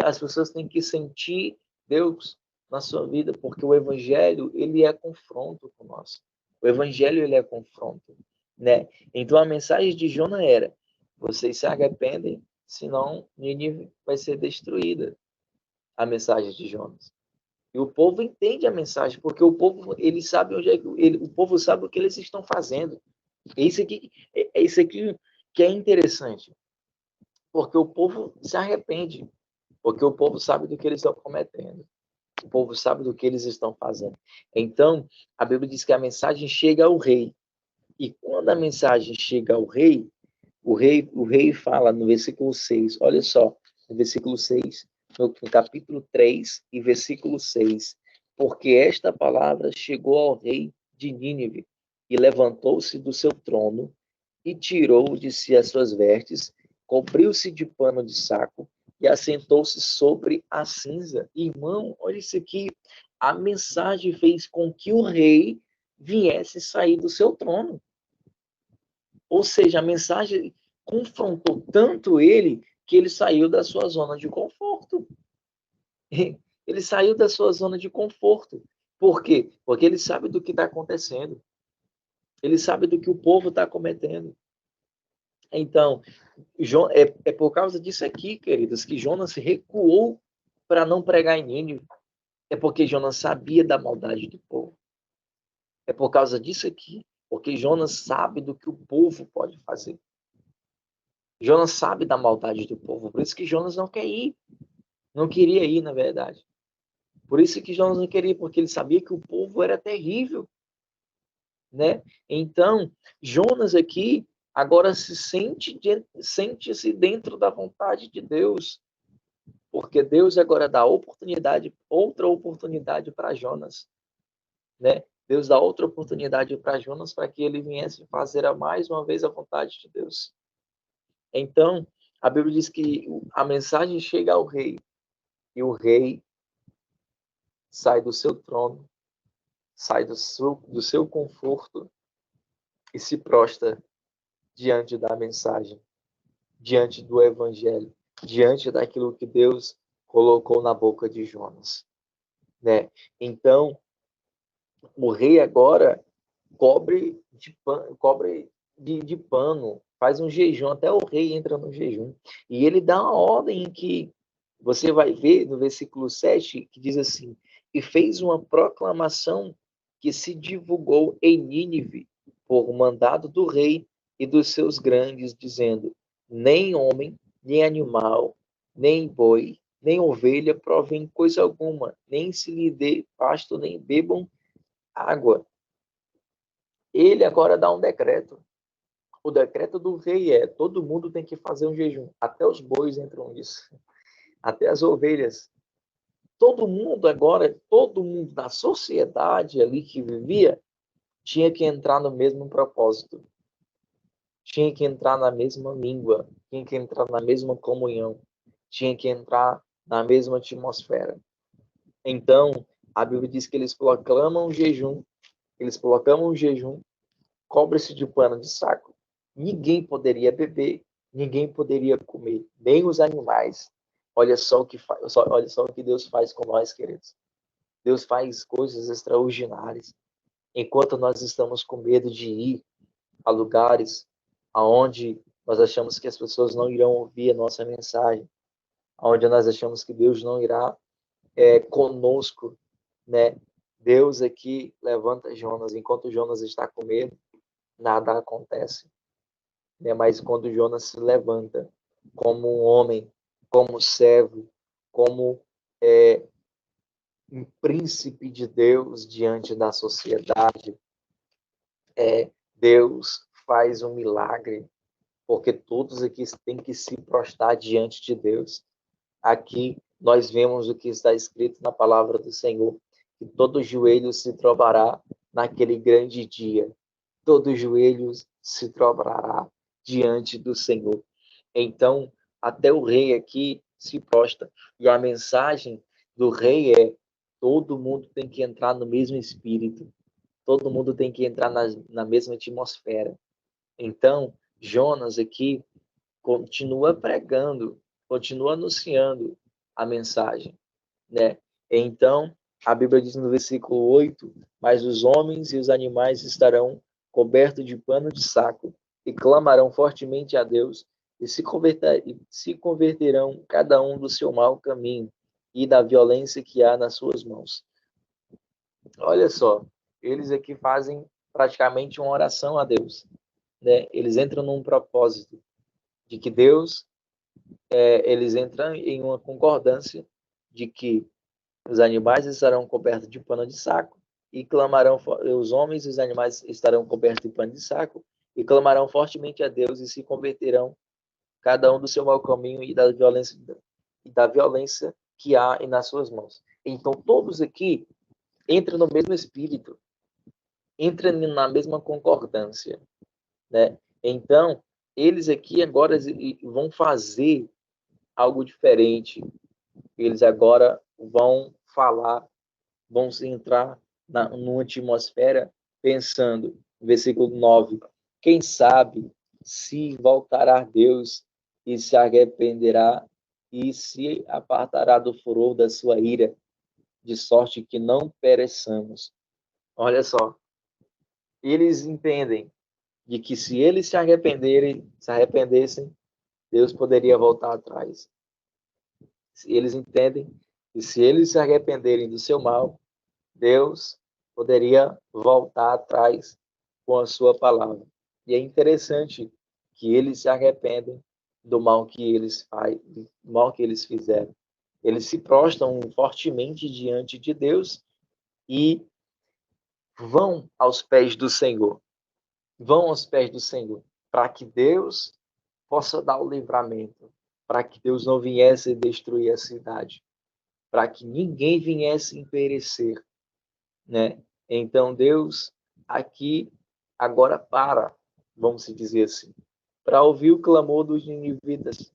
As pessoas têm que sentir Deus na sua vida, porque o evangelho, ele é confronto com nós. O evangelho, ele é confronto, né? Então a mensagem de Jonas era: vocês se arrependem, senão Nínive vai ser destruída. A mensagem de Jonas. E o povo entende a mensagem, porque o povo, ele sabe onde é que o povo sabe o que eles estão fazendo. É isso aqui que é interessante, porque o povo se arrepende, porque o povo sabe do que eles estão cometendo. O povo sabe do que eles estão fazendo. Então, a Bíblia diz que a mensagem chega ao rei. E quando a mensagem chega ao rei, o rei fala no versículo 6, olha só, no versículo 6, no capítulo 3 e versículo 6, porque esta palavra chegou ao rei de Nínive, e levantou-se do seu trono, e tirou de si as suas vestes, cobriu-se de pano de saco, e assentou-se sobre a cinza. Irmão, olha isso aqui, a mensagem fez com que o rei viesse sair do seu trono. Ou seja, a mensagem confrontou tanto ele que ele saiu da sua zona de conforto. Ele saiu da sua zona de conforto. Por quê? Porque ele sabe do que está acontecendo. Ele sabe do que o povo está cometendo. Então, é por causa disso aqui, queridos, que Jonas recuou para não pregar em Nínive. É porque Jonas sabia da maldade do povo. É por causa disso aqui, porque Jonas sabe do que o povo pode fazer. Jonas sabe da maldade do povo, por isso que Jonas não quer ir. Não queria ir, na verdade. Por isso que Jonas não queria ir, porque ele sabia que o povo era terrível, né? Então, Jonas aqui agora sente-se dentro da vontade de Deus, porque Deus agora dá outra oportunidade para Jonas, né? Deus dá outra oportunidade para Jonas para que ele viesse fazer mais uma vez a vontade de Deus. Então, a Bíblia diz que a mensagem chega ao rei e o rei sai do seu trono, sai do seu conforto e se prostra diante da mensagem, diante do evangelho, diante daquilo que Deus colocou na boca de Jonas, né? Então, o rei agora cobre de pano, faz um jejum, até o rei entra no jejum. E ele dá uma ordem que você vai ver no versículo 7, que diz assim: e fez uma proclamação que se divulgou em Nínive por mandado do rei e dos seus grandes, dizendo: nem homem, nem animal, nem boi, nem ovelha provém coisa alguma, nem se lhe dê pasto, nem bebam água. Ele agora dá um decreto. O decreto do rei é: todo mundo tem que fazer um jejum. Até os bois entram nisso. Até as ovelhas. Todo mundo da sociedade ali que vivia, tinha que entrar no mesmo propósito. Tinha que entrar na mesma língua. Tinha que entrar na mesma comunhão. Tinha que entrar na mesma atmosfera. Então, a Bíblia diz que eles proclamam um jejum, cobre-se de pano de saco. Ninguém poderia beber, ninguém poderia comer, nem os animais. Olha só o que Deus faz com nós, queridos. Deus faz coisas extraordinárias. Enquanto nós estamos com medo de ir a lugares aonde nós achamos que as pessoas não irão ouvir a nossa mensagem, aonde nós achamos que Deus não irá conosco, né? Deus aqui levanta Jonas. Enquanto Jonas está com medo, nada acontece, né? Mas quando Jonas se levanta como um homem, como servo, como um príncipe de Deus diante da sociedade, Deus faz um milagre, porque todos aqui têm que se prostrar diante de Deus. Aqui nós vemos o que está escrito na palavra do Senhor, que todo joelho se trovará naquele grande dia. Todo joelho se trovará diante do Senhor. Então, até o rei aqui se prostra. E a mensagem do rei é: todo mundo tem que entrar no mesmo espírito. Todo mundo tem que entrar na mesma atmosfera. Então, Jonas aqui continua pregando, continua anunciando a mensagem, né? Então, a Bíblia diz no versículo 8: mas os homens e os animais estarão cobertos de pano de saco e clamarão fortemente a Deus e se converterão cada um do seu mau caminho e da violência que há nas suas mãos. Olha só, eles aqui fazem praticamente uma oração a Deus, né? Eles entram num propósito de que Deus, eles entram em uma concordância de que os animais estarão cobertos de pano de saco e clamarão, os homens e os animais estarão cobertos de pano de saco e clamarão fortemente a Deus e se converterão cada um do seu mau caminho e da violência que há nas suas mãos. Então todos aqui entram no mesmo espírito, entram na mesma concordância, né? Então eles aqui agora vão fazer algo diferente. Eles agora vão falar, vão se entrar numa atmosfera pensando, versículo 9: quem sabe se voltará Deus e se arrependerá e se apartará do furor da sua ira de sorte que não pereçamos. Olha só, eles entendem de que se eles se arrependessem, Deus poderia voltar atrás. Eles entendem que se eles se arrependerem do seu mal, Deus poderia voltar atrás com a sua palavra. E é interessante que eles se arrependem do mal que eles do mal que eles fizeram. Eles se prostram fortemente diante de Deus e vão aos pés do Senhor. Vão aos pés do Senhor, para que Deus possa dar o livramento, para que Deus não viesse destruir a cidade, para que ninguém viesse perecer, né? Então Deus aqui agora vamos dizer assim, para ouvir o clamor dos ninivitas,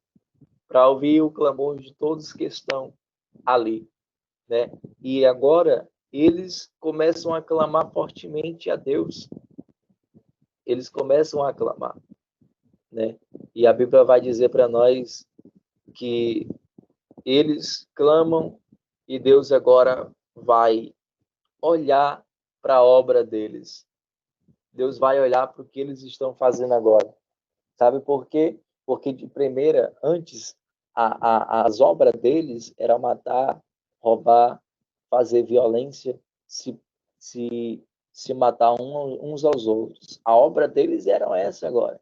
para ouvir o clamor de todos que estão ali, né? E agora eles começam a clamar fortemente a Deus. Eles começam a clamar, né? E a Bíblia vai dizer para nós que eles clamam e Deus agora vai olhar para a obra deles. Deus vai olhar para o que eles estão fazendo agora. Sabe por quê? Porque de primeira, antes, as obras deles eram matar, roubar, fazer violência, se matar uns aos outros. A obra deles era essa agora.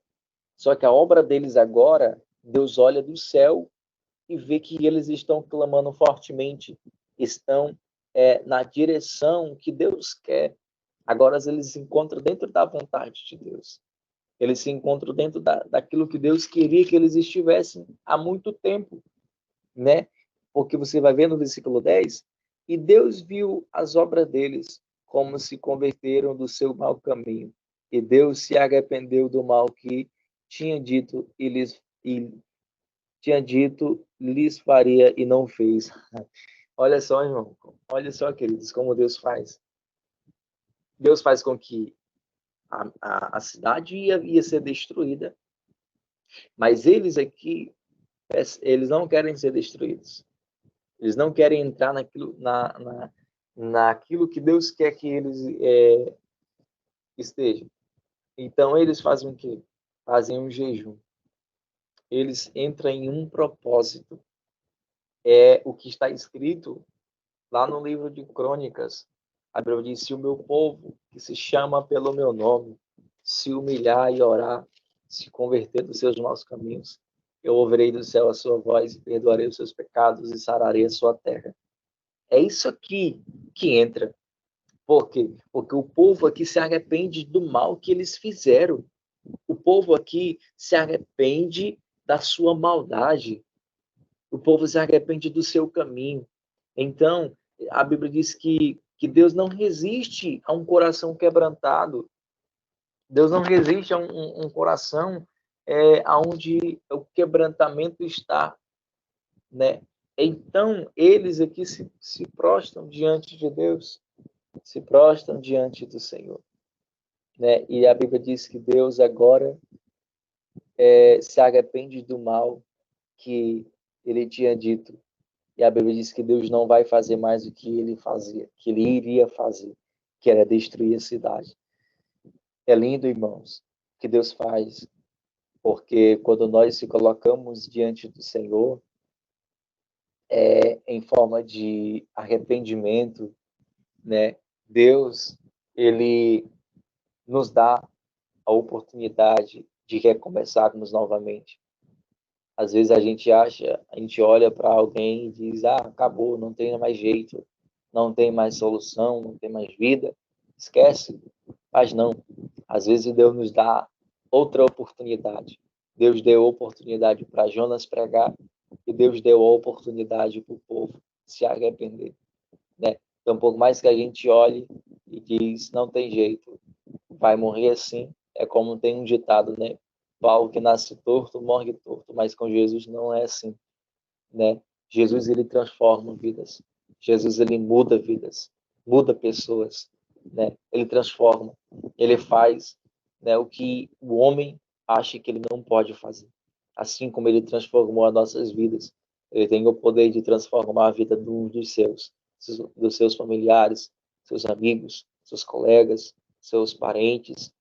Só que a obra deles agora, Deus olha do céu e vê que eles estão clamando fortemente, estão na direção que Deus quer. Agora eles se encontram dentro da vontade de Deus. Eles se encontram dentro daquilo que Deus queria que eles estivessem há muito tempo, né? Porque você vai ver no versículo 10, e Deus viu as obras deles, como se converteram do seu mau caminho. E Deus se arrependeu do mal que tinha dito lhes faria e não fez. Olha só, irmão. Olha só, queridos, como Deus faz. Deus faz com que a cidade ia ser destruída, mas eles aqui, eles não querem ser destruídos. Eles não querem entrar naquilo que Deus quer que eles estejam. Então, eles fazem o quê? Fazem um jejum. Eles entram em um propósito. É o que está escrito lá no livro de Crônicas. A Bíblia diz: se o meu povo, que se chama pelo meu nome, se humilhar e orar, se converter dos seus maus caminhos, eu ouvirei do céu a sua voz e perdoarei os seus pecados e sararei a sua terra. É isso aqui que entra. Por quê? Porque o povo aqui se arrepende do mal que eles fizeram. O povo aqui se arrepende da sua maldade. O povo se arrepende do seu caminho. Então, a Bíblia diz que Deus não resiste a um coração quebrantado. Deus não resiste a um coração onde o quebrantamento está, né? Então, eles aqui se prostram diante de Deus, se prostram diante do Senhor, né? E a Bíblia diz que Deus agora se arrepende do mal que ele tinha dito. E a Bíblia diz que Deus não vai fazer mais o que ele fazia, que ele iria fazer, que era destruir a cidade. É lindo, irmãos, o que Deus faz, porque quando nós se colocamos diante do Senhor, em forma de arrependimento, né? Deus, ele nos dá a oportunidade de recomeçarmos novamente. Às vezes a gente olha para alguém e diz: acabou, não tem mais jeito, não tem mais solução, não tem mais vida, esquece. Mas não, às vezes Deus nos dá outra oportunidade. Deus deu oportunidade para Jonas pregar e Deus deu a oportunidade para o povo se arrepender, né? Então, por mais que a gente olhe e diz: não tem jeito, vai morrer assim, é como tem um ditado, né? Pau que nasce torto, morre torto, mas com Jesus não é assim, né? Jesus, ele transforma vidas. Jesus, ele muda vidas, muda pessoas, né? Ele transforma, ele faz, né, o que o homem acha que ele não pode fazer. Assim como ele transformou as nossas vidas, ele tem o poder de transformar a vida de um dos seus. dos seus familiares, seus amigos, seus colegas, seus parentes.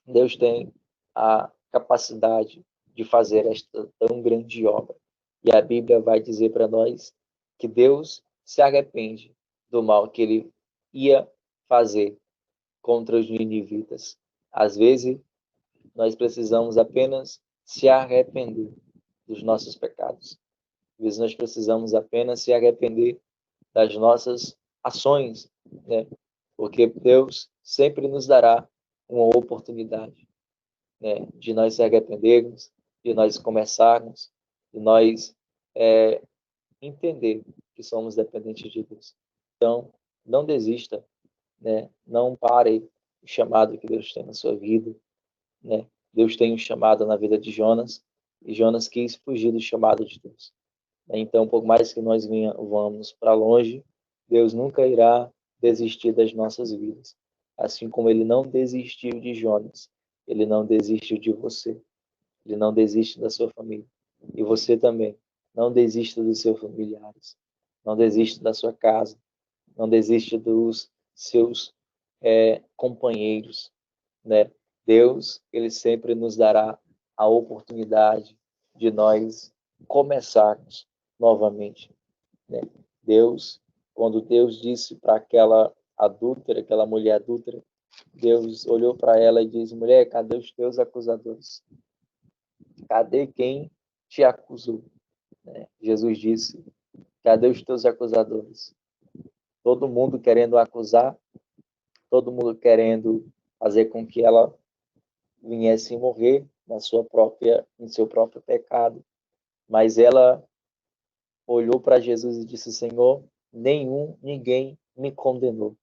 Deus tem a capacidade de fazer esta tão grande obra. E a Bíblia vai dizer para nós que Deus se arrepende do mal que ele ia fazer contra os ninivitas. Às vezes, nós precisamos apenas se arrepender dos nossos pecados. Às vezes, nós precisamos apenas se arrepender das nossas ações, né? Porque Deus sempre nos dará uma oportunidade, né, de nós se arrependermos, de nós começarmos, de nós entender que somos dependentes de Deus. Então, não desista, né? Não pare o chamado que Deus tem na sua vida, né? Deus tem um chamado na vida de Jonas, e Jonas quis fugir do chamado de Deus. Então, por mais que nós vamos para longe, Deus nunca irá desistir das nossas vidas. Assim como ele não desistiu de Jonas, ele não desistiu de você. Ele não desiste da sua família. E você também. Não desista dos seus familiares. Não desista da sua casa. Não desista dos seus companheiros, né? Deus, ele sempre nos dará a oportunidade de nós começarmos novamente, né? Quando Deus disse para aquela adúltera, aquela mulher adúltera, Deus olhou para ela e disse: mulher, cadê os teus acusadores? Cadê quem te acusou? Né? Jesus disse: cadê os teus acusadores? Todo mundo querendo acusar, todo mundo querendo fazer com que ela viesse morrer em seu próprio pecado. Mas ela olhou para Jesus e disse: Senhor, ninguém me condenou.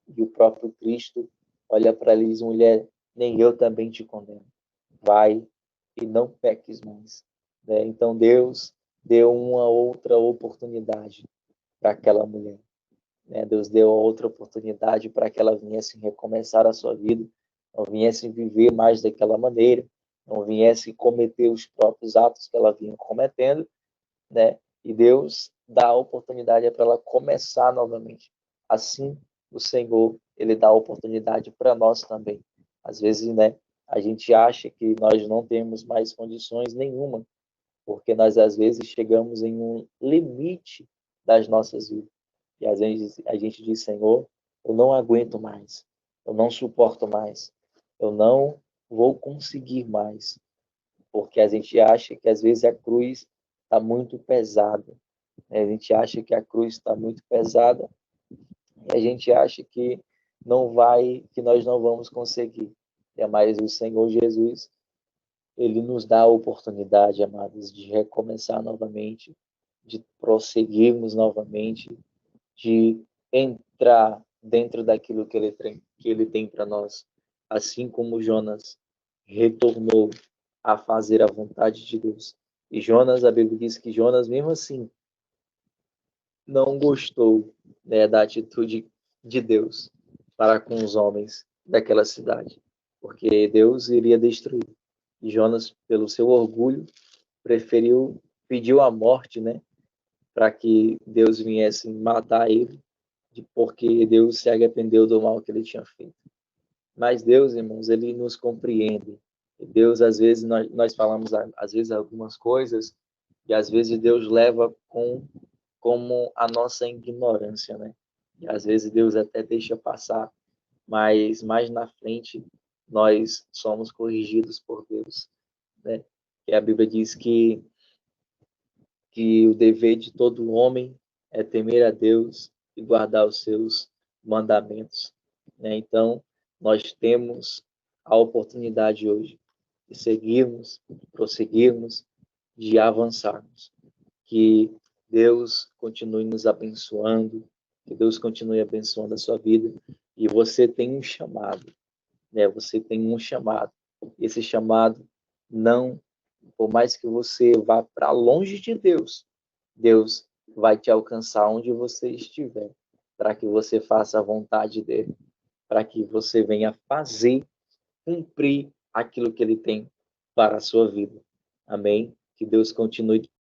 E o próprio Cristo olha para ela e diz: mulher, nem eu também te condeno. Vai e não peques mais. Né? Então Deus deu uma outra oportunidade para aquela mulher. Né? Deus deu outra oportunidade para que ela viesse recomeçar a sua vida, não viesse viver mais daquela maneira, não viesse cometer os próprios atos que ela vinha cometendo, né? E Deus dá a oportunidade para ela começar novamente. Assim, o Senhor, ele dá a oportunidade para nós também. Às vezes, né, a gente acha que nós não temos mais condições nenhuma, porque nós, às vezes, chegamos em um limite das nossas vidas. E às vezes a gente diz: Senhor, eu não aguento mais, eu não suporto mais, eu não vou conseguir mais, porque a gente acha que às vezes a cruz está muito pesada, né? A gente acha que a cruz está muito pesada e a gente acha que que nós não vamos conseguir. Mas o Senhor Jesus, ele nos dá a oportunidade, amados, de recomeçar novamente, de prosseguirmos novamente, de entrar dentro daquilo que ele tem para nós. Assim como Jonas retornou a fazer a vontade de Deus. E Jonas, a Bíblia diz que Jonas, mesmo assim, não gostou, né, da atitude de Deus para com os homens daquela cidade, porque Deus iria destruir. E Jonas, pelo seu orgulho, pediu a morte, né, para que Deus viesse matar ele, porque Deus se arrependeu do mal que ele tinha feito. Mas Deus, irmãos, ele nos compreende. Deus, às vezes, nós falamos, às vezes, algumas coisas, e às vezes Deus leva como a nossa ignorância, né? E às vezes Deus até deixa passar, mas mais na frente nós somos corrigidos por Deus, né? E a Bíblia diz que o dever de todo homem é temer a Deus e guardar os seus mandamentos, né? Então, nós temos a oportunidade hoje de seguirmos, prosseguirmos, de avançarmos. Que Deus continue nos abençoando, que Deus continue abençoando a sua vida. E você tem um chamado, né? Você tem um chamado. Esse chamado não, por mais que você vá para longe de Deus, Deus vai te alcançar onde você estiver, para que você faça a vontade dele, para que você venha fazer, cumprir aquilo que ele tem para a sua vida. Amém? Que Deus continue